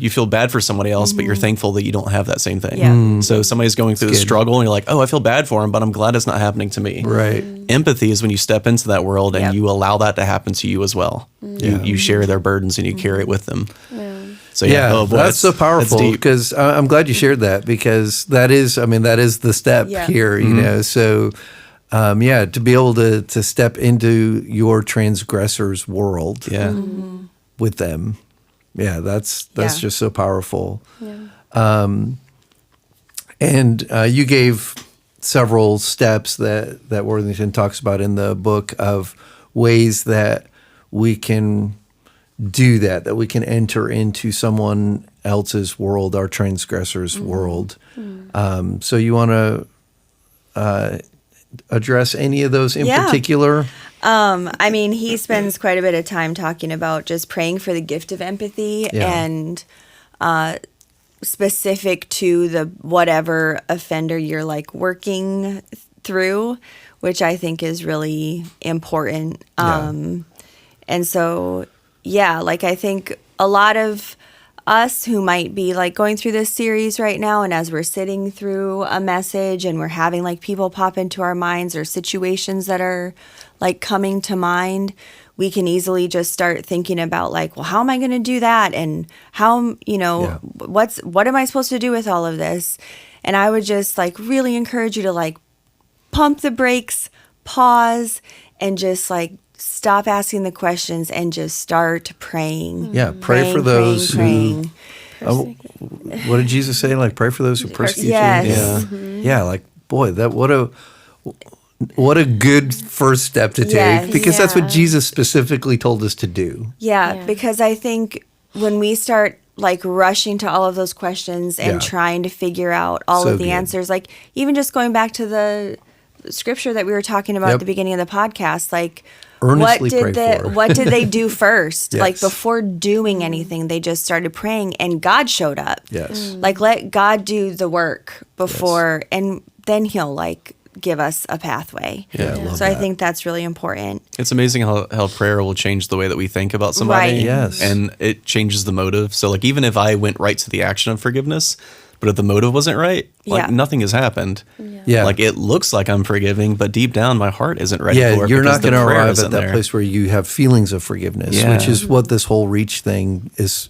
feel bad for somebody else, but you're thankful that you don't have that same thing. Yeah. So somebody's going through the struggle, and you're like, oh, I feel bad for him, but I'm glad it's not happening to me. Right. Empathy is when you step into that world and Yep. you allow that to happen to you as well. You share their burdens and you carry it with them. So Yeah, oh boy, that's so powerful deep. because I'm glad you shared that because that is the step Yeah. here, you know. So, to be able to step into your transgressor's world, with them, that's just so powerful. And you gave several steps that Worthington talks about in the book of ways that we can do that we can enter into someone else's world, our transgressor's world. So you want to address any of those in particular? I mean, he spends quite a bit of time talking about just praying for the gift of empathy and specific to the whatever offender you're like working through, which I think is really important. And so, like I think a lot of us who might be like going through this series right now, and as we're sitting through a message and we're having like people pop into our minds or situations that are like coming to mind, we can easily just start thinking about like, well, how am I going to do that? And how, what am I supposed to do with all of this? And I would just like really encourage you to like pump the brakes, pause, and just like stop asking the questions and just start praying. Yeah, pray for those praying. what did Jesus say? Like, pray for those who persecute Yes. you? Yeah, like, boy, what a good first step to take, Yes. because that's what Yeah. Jesus specifically told us to do. Yeah, because I think when we start like rushing to all of those questions and trying to figure out all So of the good. answers, like even just going back to the scripture that we were talking about at Yep. the beginning of the podcast, like Earnestly pray for. what did they do first? Like Yes. before doing anything, they just started praying and God showed up. Yes. Like let God do the work before and then he'll like give us a pathway. Yeah, I love so I that. think that's really important. It's amazing how prayer will change the way that we think about somebody. Right. Yes. And it changes the motive. So like even if I went right to the action of forgiveness, but if the motive wasn't right, like Yeah. nothing has happened. Yeah. Like it looks like I'm forgiving, but deep down my heart isn't ready for Yeah, it. you're because not the going to prayer arrive isn't at that there. place where you have feelings of forgiveness, Yeah. which is what this whole reach thing is.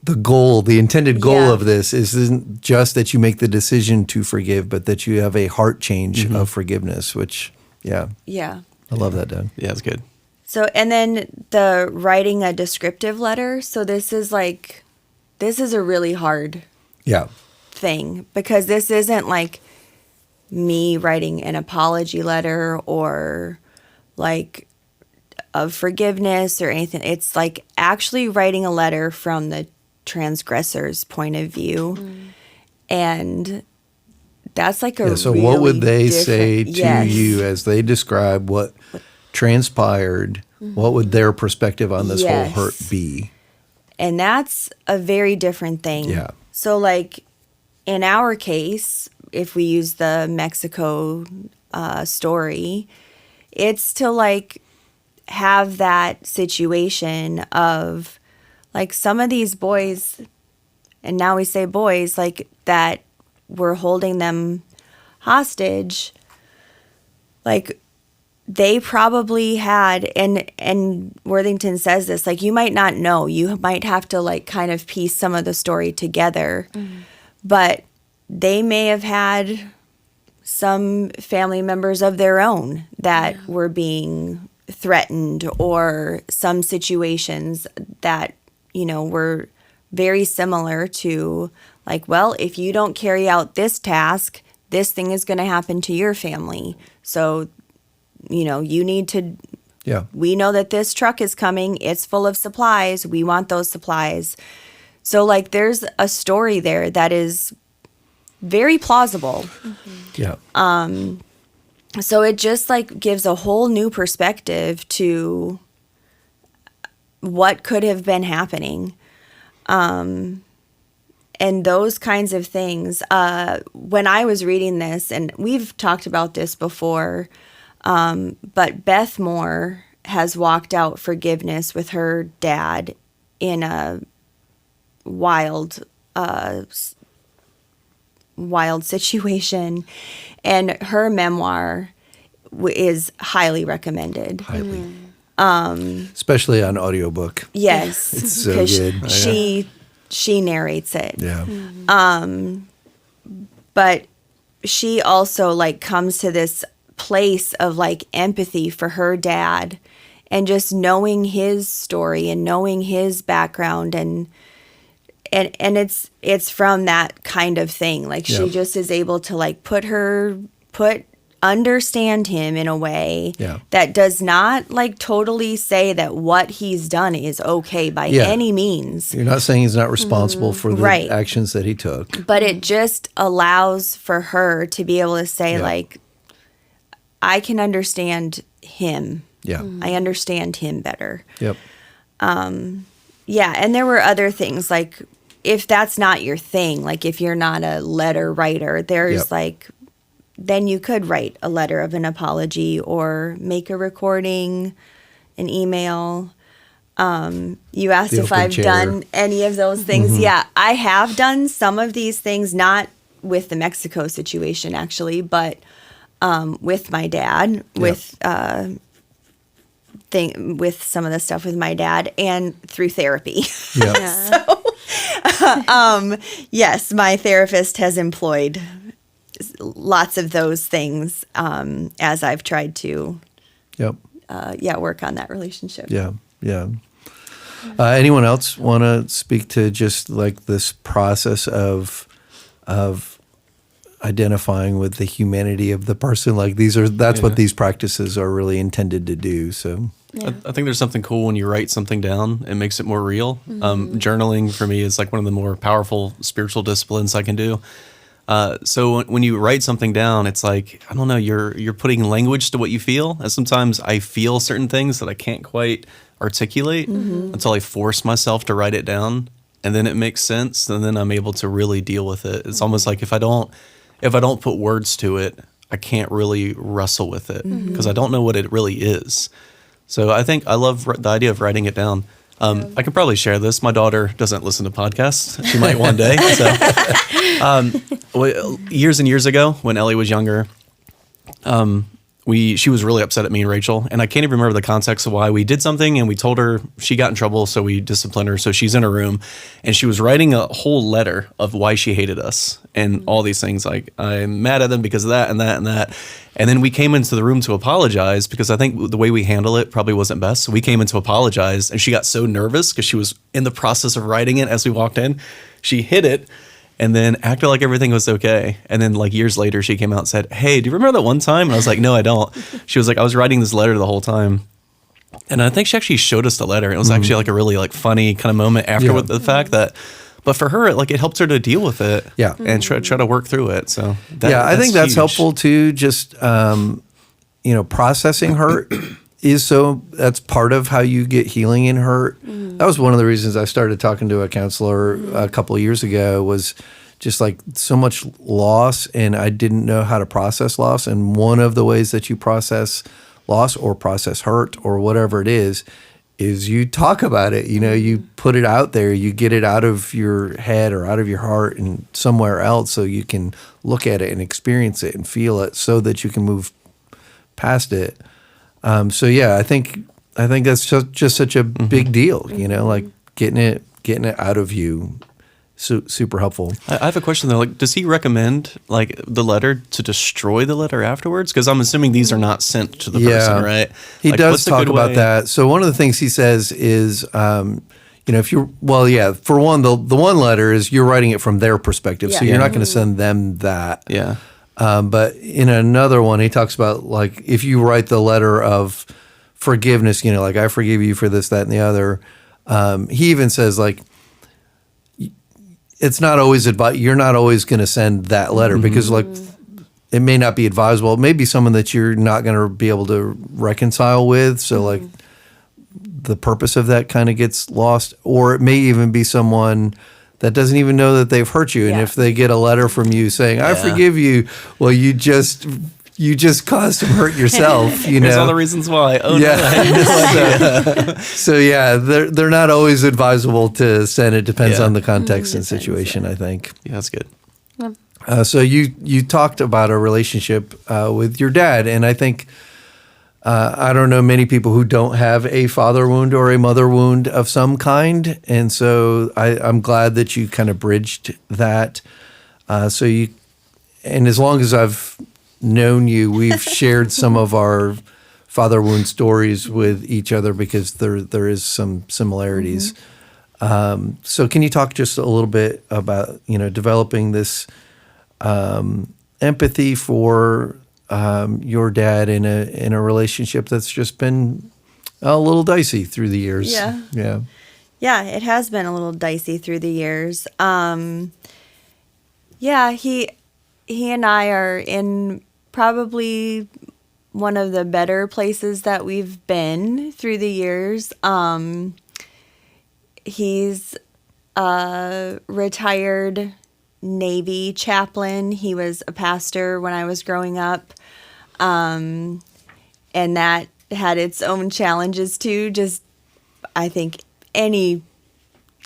The goal, the intended goal Yeah. of this isn't just that you make the decision to forgive, but that you have a heart change of forgiveness, which, Yeah. I love that, Doug. Yeah, it's good. So, and then the writing a descriptive letter. So this is a really hard Yeah. thing, because this isn't like me writing an apology letter or like of forgiveness or anything. It's like actually writing a letter from the transgressor's point of view. And that's like a So really what would they say different- to Yes. you as they describe what transpired? What would their perspective on this Yes. whole hurt be? And that's a very different thing. Yeah. So, like, in our case, if we use the Mexico story, it's to, like, have that situation of, like, some of these boys, and now we say boys, like, that were holding them hostage, like, they probably had, and Worthington says this, like, you might not know. You might have to, like, kind of piece some of the story together. But they may have had some family members of their own that were being threatened, or some situations that, you know, were very similar to, like, well, if you don't carry out this task, this thing is going to happen to your family. So, you know, you need to, Yeah. we know that this truck is coming. It's full of supplies. We want those supplies. So, like, there's a story there that is very plausible. Yeah. So it just, like, gives a whole new perspective to what could have been happening. And those kinds of things. When I was reading this, and we've talked about this before, but Beth Moore has walked out forgiveness with her dad in a wild situation, and her memoir is highly recommended. Highly. Especially on audiobook. Yes, It's so 'cause good. She narrates it. Yeah. But she also, like, comes to this place of, like, empathy for her dad, and just knowing his story and knowing his background, and it's from that kind of thing. Like, she Yeah. just is able to, like, understand him in a way Yeah. that does not, like, totally say that what he's done is okay by Yeah. any means. You're not saying he's not responsible for the Right. actions that he took. But it just allows for her to be able to say, Yeah. like, I can understand him. Yeah. I understand him better. Yep. Yeah, and there were other things, like, if that's not your thing, like, if you're not a letter writer, there's, Yep. like, then you could write a letter of an apology or make a recording, an email. You asked The if open I've chair. done any of those things. Mm-hmm. Yeah, I have done some of these things, not with the Mexico situation, actually, but with my dad, with some of the stuff with my dad, and through therapy. Yep. Yes, my therapist has employed lots of those things as I've tried to, Yep. work on that relationship. Yeah. Yeah. Anyone else want to speak to just like this process of identifying with the humanity of the person? Like that's what these practices are really intended to do. So I think there's something cool when you write something down. It makes it more real. Journaling for me is like one of the more powerful spiritual disciplines I can do. So when you write something down, it's like, I don't know, you're putting language to what you feel. And sometimes I feel certain things that I can't quite articulate until I force myself to write it down, and then it makes sense, and then I'm able to really deal with it. It's almost like if I don't put words to it, I can't really wrestle with it because I don't know what it really is. So I think I love the idea of writing it down. I could probably share this. My daughter doesn't listen to podcasts. She might one day. So, years and years ago, when Ellie was younger, she was really upset at me and Rachel, and I can't even remember the context of why we did something, and we told her she got in trouble, so we disciplined her. So she's in her room, and she was writing a whole letter of why she hated us and all these things, like, I'm mad at them because of that and that and that. And then we came into the room to apologize because I think the way we handle it probably wasn't best. So we came in to apologize, and she got so nervous because she was in the process of writing it as we walked in. She hid it. and then acted like everything was okay. And then like years later, she came out and said, "Hey, do you remember that one time?" And I was like, "No, I don't." She was like, "I was writing this letter the whole time." And I think she actually showed us the letter. It was actually like a really like funny kind of moment after with the fact that, but for her, it helps her to deal with it. Yeah. And try to work through it. So I think that's huge. helpful too. Just, processing hurt that's part of how you get healing in hurt. That was one of the reasons I started talking to a counselor a couple of years ago, was just like so much loss, and I didn't know how to process loss. And one of the ways that you process loss or process hurt or whatever it is you talk about it. You put it out there, you get it out of your head or out of your heart and somewhere else, so you can look at it and experience it and feel it, so that you can move past it. I think that's just such a big deal. Like getting it out of you. Super helpful. I have a question though. Like, does he recommend like the letter to destroy the letter afterwards? Because I'm assuming these are not sent to the person, right? He Like, does what's a talk good about way? that. So one of the things he says is, if you're, for one, the one letter is you're writing it from their perspective, so Yeah. you're not going to send them that. Yeah. But in another one, he talks about like if you write the letter of forgiveness, like I forgive you for this, that, and the other. He even says like, it's not always you're not always going to send that letter because like it may not be advisable. It may be someone that you're not going to be able to reconcile with. So like the purpose of that kind of gets lost, or it may even be someone that doesn't even know that they've hurt you. And Yeah. if they get a letter from you saying, "I forgive you," well, you just caused some hurt yourself. Here's all the reasons why. Oh Yeah. So they're not always advisable to send. It depends on the context and situation, I think. Yeah, that's good. So you talked about a relationship with your dad, and I think I don't know many people who don't have a father wound or a mother wound of some kind, and so I'm glad that you kind of bridged that. And as long as I've known you, we've shared some of our father wound stories with each other because there is some similarities. So can you talk just a little bit about developing this empathy for your dad in a relationship that's just been a little dicey through the years? Yeah, it has been a little dicey through the years. He and I are in probably one of the better places that we've been through the years. He's a retired Navy chaplain. He was a pastor when I was growing up. And that had its own challenges too. Just, I think any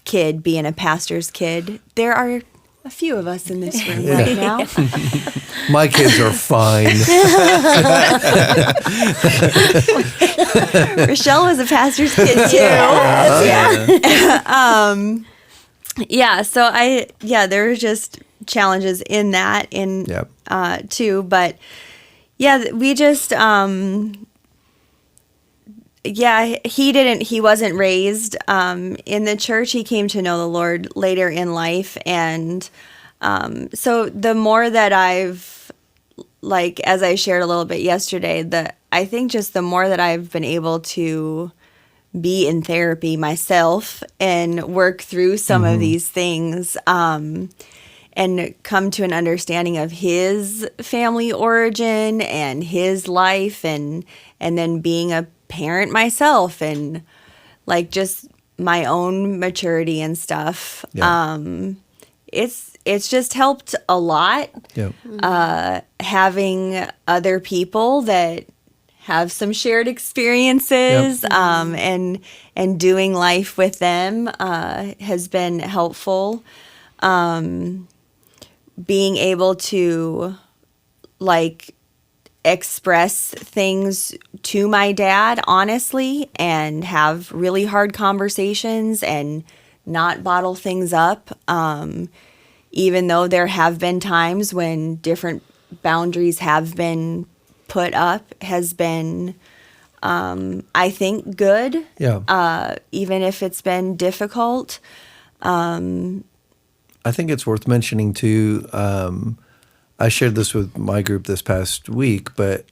kid being a pastor's kid, there are a few of us in this room right now. My kids are fine. Rochelle was a pastor's kid too. So there were just challenges in that too. But we just he wasn't raised in the church. He came to know the Lord later in life. And so the more that I've, like, as I shared a little bit yesterday, I think just the more that I've been able to be in therapy myself and work through some of these things, and come to an understanding of his family origin and his life, and then being a parent myself, and like just my own maturity and stuff. It's just helped a lot. Having other people that have some shared experiences, and doing life with them has been helpful. Being able to like express things to my dad honestly and have really hard conversations and not bottle things up, even though there have been times when different boundaries have been put up, has been I think good, even if it's been difficult. I think it's worth mentioning too. I shared this with my group this past week, but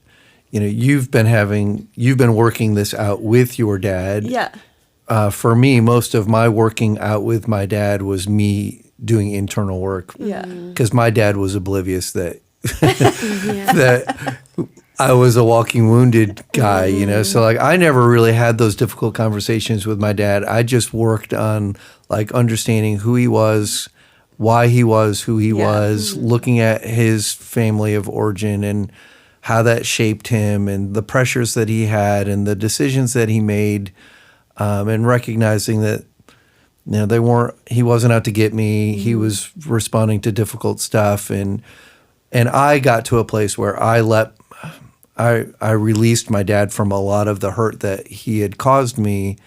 you've been working this out with your dad. Yeah. For me, most of my working out with my dad was me doing internal work. Yeah. Because my dad was oblivious that that I was a walking wounded guy, So like I never really had those difficult conversations with my dad. I just worked on like understanding who he was, why he was who he was, looking at his family of origin and how that shaped him and the pressures that he had and the decisions that he made, and recognizing that he wasn't out to get me. He was responding to difficult stuff, and I got to a place where I released my dad from a lot of the hurt that he had caused me,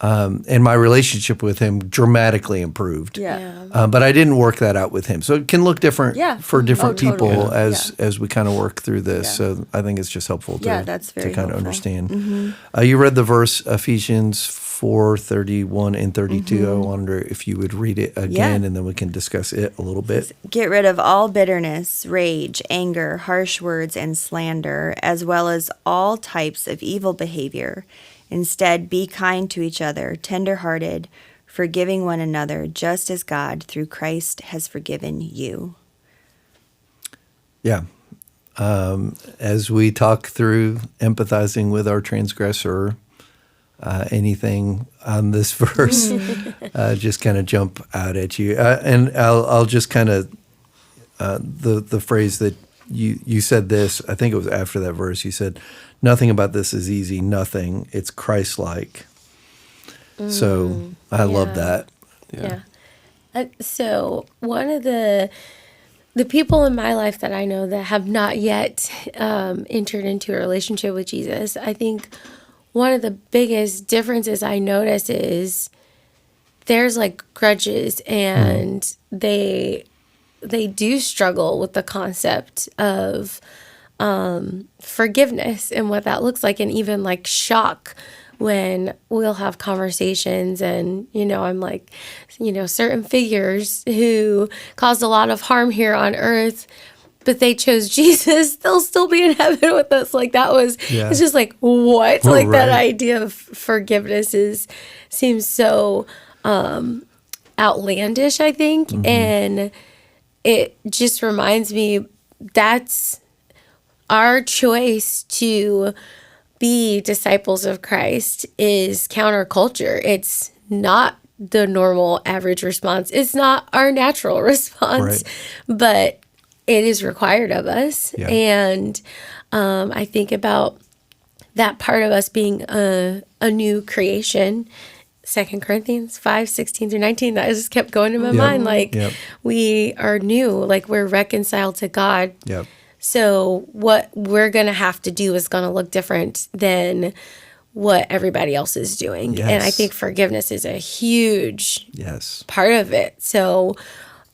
and my relationship with him dramatically improved. Yeah. But I didn't work that out with him, so it can look different for different people totally. as we kind of work through this. Yeah. So I think it's just helpful that's very to kind of helpful. understand. You read the verse Ephesians 4:31 and 32. I wonder if you would read it again, and then we can discuss it a little bit. Get rid of all bitterness, rage, anger, harsh words, and slander, as well as all types of evil behavior. Instead, be kind to each other, tender-hearted, forgiving one another, just as God, through Christ, has forgiven you. Yeah. As we talk through empathizing with our transgressor, anything on this verse just kind of jump out at you. And I'll just kind of, the phrase that you said this, I think it was after that verse, you said, nothing about this is easy, nothing. It's Christ-like. So I love that. Yeah. So one of the people in my life that I know that have not yet entered into a relationship with Jesus, I think one of the biggest differences I notice is there's like grudges, and they do struggle with the concept of forgiveness and what that looks like, and even like shock when we'll have conversations and, I'm like, certain figures who caused a lot of harm here on earth, but they chose Jesus, they'll still be in heaven with us. Like that was, it's just like, what? Like that idea of forgiveness seems so outlandish, I think. And it just reminds me that's our choice to be disciples of Christ is counterculture. It's not the normal average response. It's not our natural response, but it is required of us. Yeah. And I think about that part of us being a new creation. 2 Corinthians 5:16-19, that just kept going in my mind. Like we are new, like we're reconciled to God. Yep. So what we're going to have to do is going to look different than what everybody else is doing. Yes. And I think forgiveness is a huge Yes. part of it. So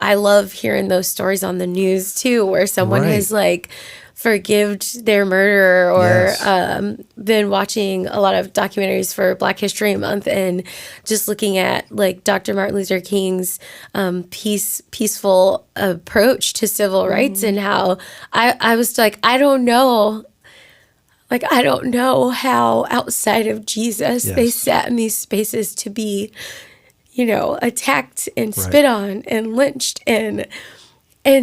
I love hearing those stories on the news too, where someone has like forgived their murderer, or been watching a lot of documentaries for Black History Month and just looking at like Dr. Martin Luther King's peaceful approach to civil rights, and how I was like, I don't know how outside of Jesus they sat in these spaces to be, attacked and spit on and lynched and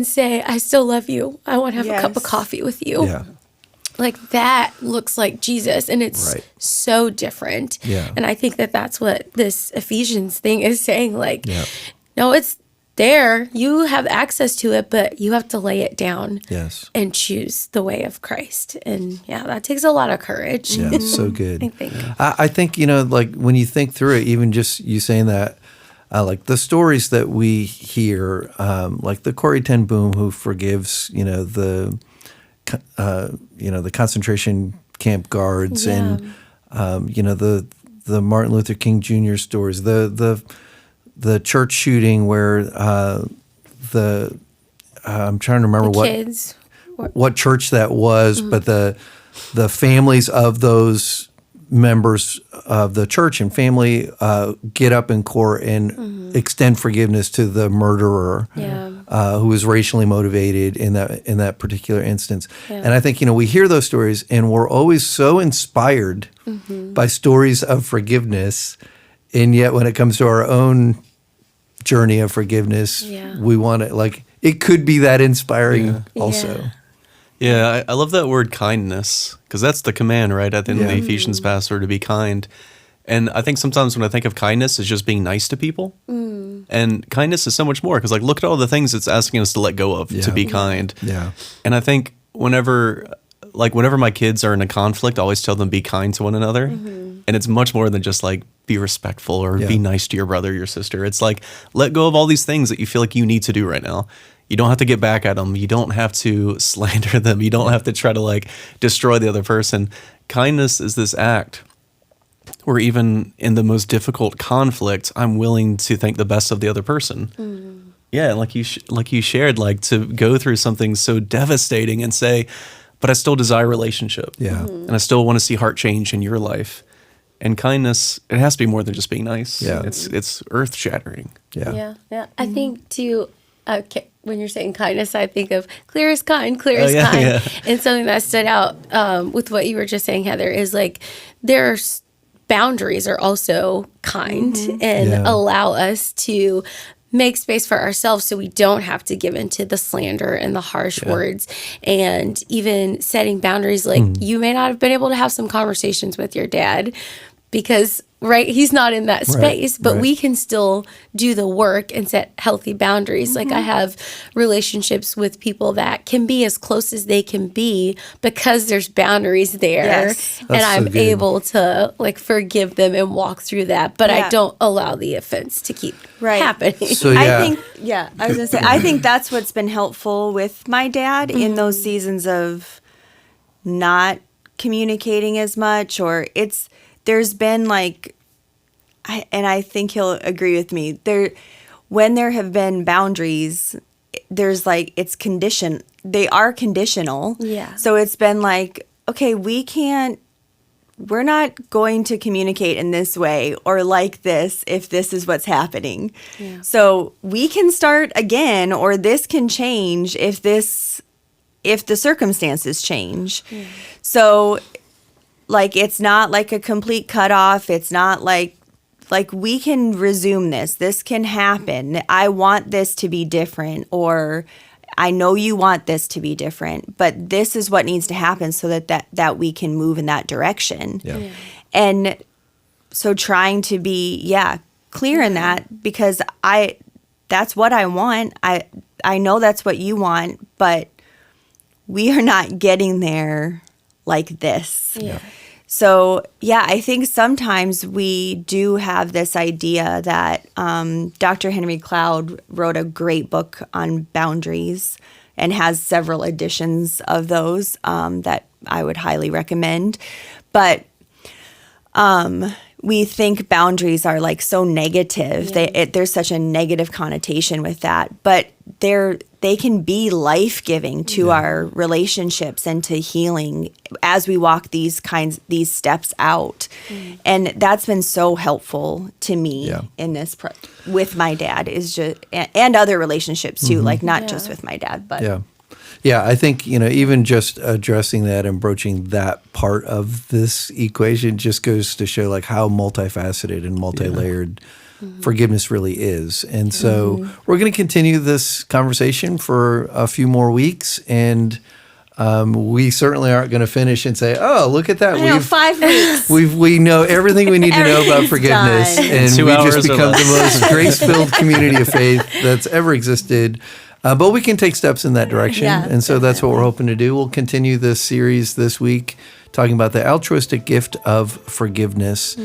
say, I still love you. I want to have a cup of coffee with you. Yeah. Like that looks like Jesus, and it's so different. Yeah. And I think that that's what this Ephesians thing is saying. Like, no, it's there. You have access to it, but you have to lay it down and choose the way of Christ. And that takes a lot of courage. Yeah, so good. I think. I think, like when you think through it, even just you saying that, like the stories that we hear, like the Corrie ten Boom who forgives, the concentration camp guards, and the Martin Luther King Jr. stories, the church shooting where I'm trying to remember what church that was, but the families of those members of the church and family get up in court and extend forgiveness to the murderer who was racially motivated in that particular instance. Yeah. And I think, we hear those stories and we're always so inspired by stories of forgiveness. And yet when it comes to our own journey of forgiveness, we want it it could be that inspiring also. Yeah, I love that word kindness, because that's the command, right? At the end of the Ephesians passage, to be kind. And I think sometimes when I think of kindness, it's just being nice to people. And kindness is so much more, because look at all the things it's asking us to let go of to be kind. Yeah. And I think whenever my kids are in a conflict, I always tell them be kind to one another. And it's much more than just be respectful or be nice to your brother, your sister. It's let go of all these things that you feel like you need to do right now. You don't have to get back at them. You don't have to slander them. You don't have to try to destroy the other person. Kindness is this act where even in the most difficult conflict, I'm willing to think the best of the other person. Yeah, and like you shared, to go through something so devastating and say, but I still desire relationship. Yeah. And I still want to see heart change in your life. And kindness, it has to be more than just being nice. Yeah. It's earth shattering. Yeah. I think too, when you're saying kindness, I think of clear as kind. Yeah. And something that stood out with what you were just saying, Heather, is there's boundaries are also kind and allow us to make space for ourselves so we don't have to give into the slander and the harsh words. And even setting boundaries, you may not have been able to have some conversations with your dad because he's not in that space, but we can still do the work and set healthy boundaries. I have relationships with people that can be as close as they can be because there's boundaries there. Yes. And I'm able to forgive them and walk through that, but I don't allow the offense to keep happening. So, I was going to say, I think that's what's been helpful with my dad in those seasons of not communicating as much, or there's been and I think he'll agree with me, when there have been boundaries, there's it's they are conditional. Yeah. So it's been okay, we're not going to communicate in this way or like this if this is what's happening. Yeah. So we can start again, or this can change if the circumstances change. Yeah. So it's not a complete cutoff. It's not like we can resume this. This can happen. I want this to be different, or I know you want this to be different, but this is what needs to happen so that we can move in that direction. Yeah. Yeah. And so trying to be, clear in that, because that's what I want. I know that's what you want, but we are not getting there like this. Yeah. So, I think sometimes we do have this idea that Dr. Henry Cloud wrote a great book on boundaries and has several editions of those that I would highly recommend. But we think boundaries are so negative. Yeah. There's such a negative connotation with that. But they can be life-giving to our relationships and to healing as we walk these steps out. And that's been so helpful to me in this with my dad, is just, and other relationships too, not just with my dad, but Yeah, I think, even just addressing that and broaching that part of this equation just goes to show how multifaceted and multi-layered forgiveness really is. And so we're going to continue this conversation for a few more weeks, and we certainly aren't going to finish and say, "Oh, look at that! We've 5 weeks. We know everything we need to know about forgiveness, and we just become the most grace-filled community of faith that's ever existed." But we can take steps in that direction, and so that's what we're hoping to do. We'll continue this series this week, talking about the altruistic gift of forgiveness,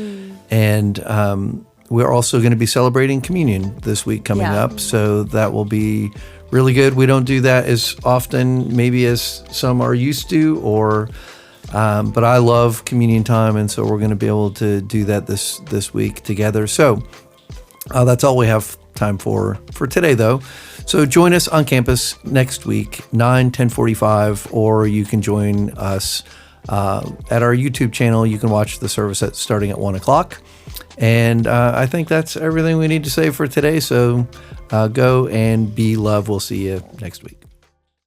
and we're also going to be celebrating communion this week coming up, so that will be really good. We don't do that as often, maybe as some are used to, but I love communion time, and so we're going to be able to do that this week together. So that's all we have time for today, though. So join us on campus next week, 10:45, or you can join us At our YouTube channel, you can watch the service starting at 1 o'clock. And I think that's everything we need to say for today. So go and be love. We'll see you next week.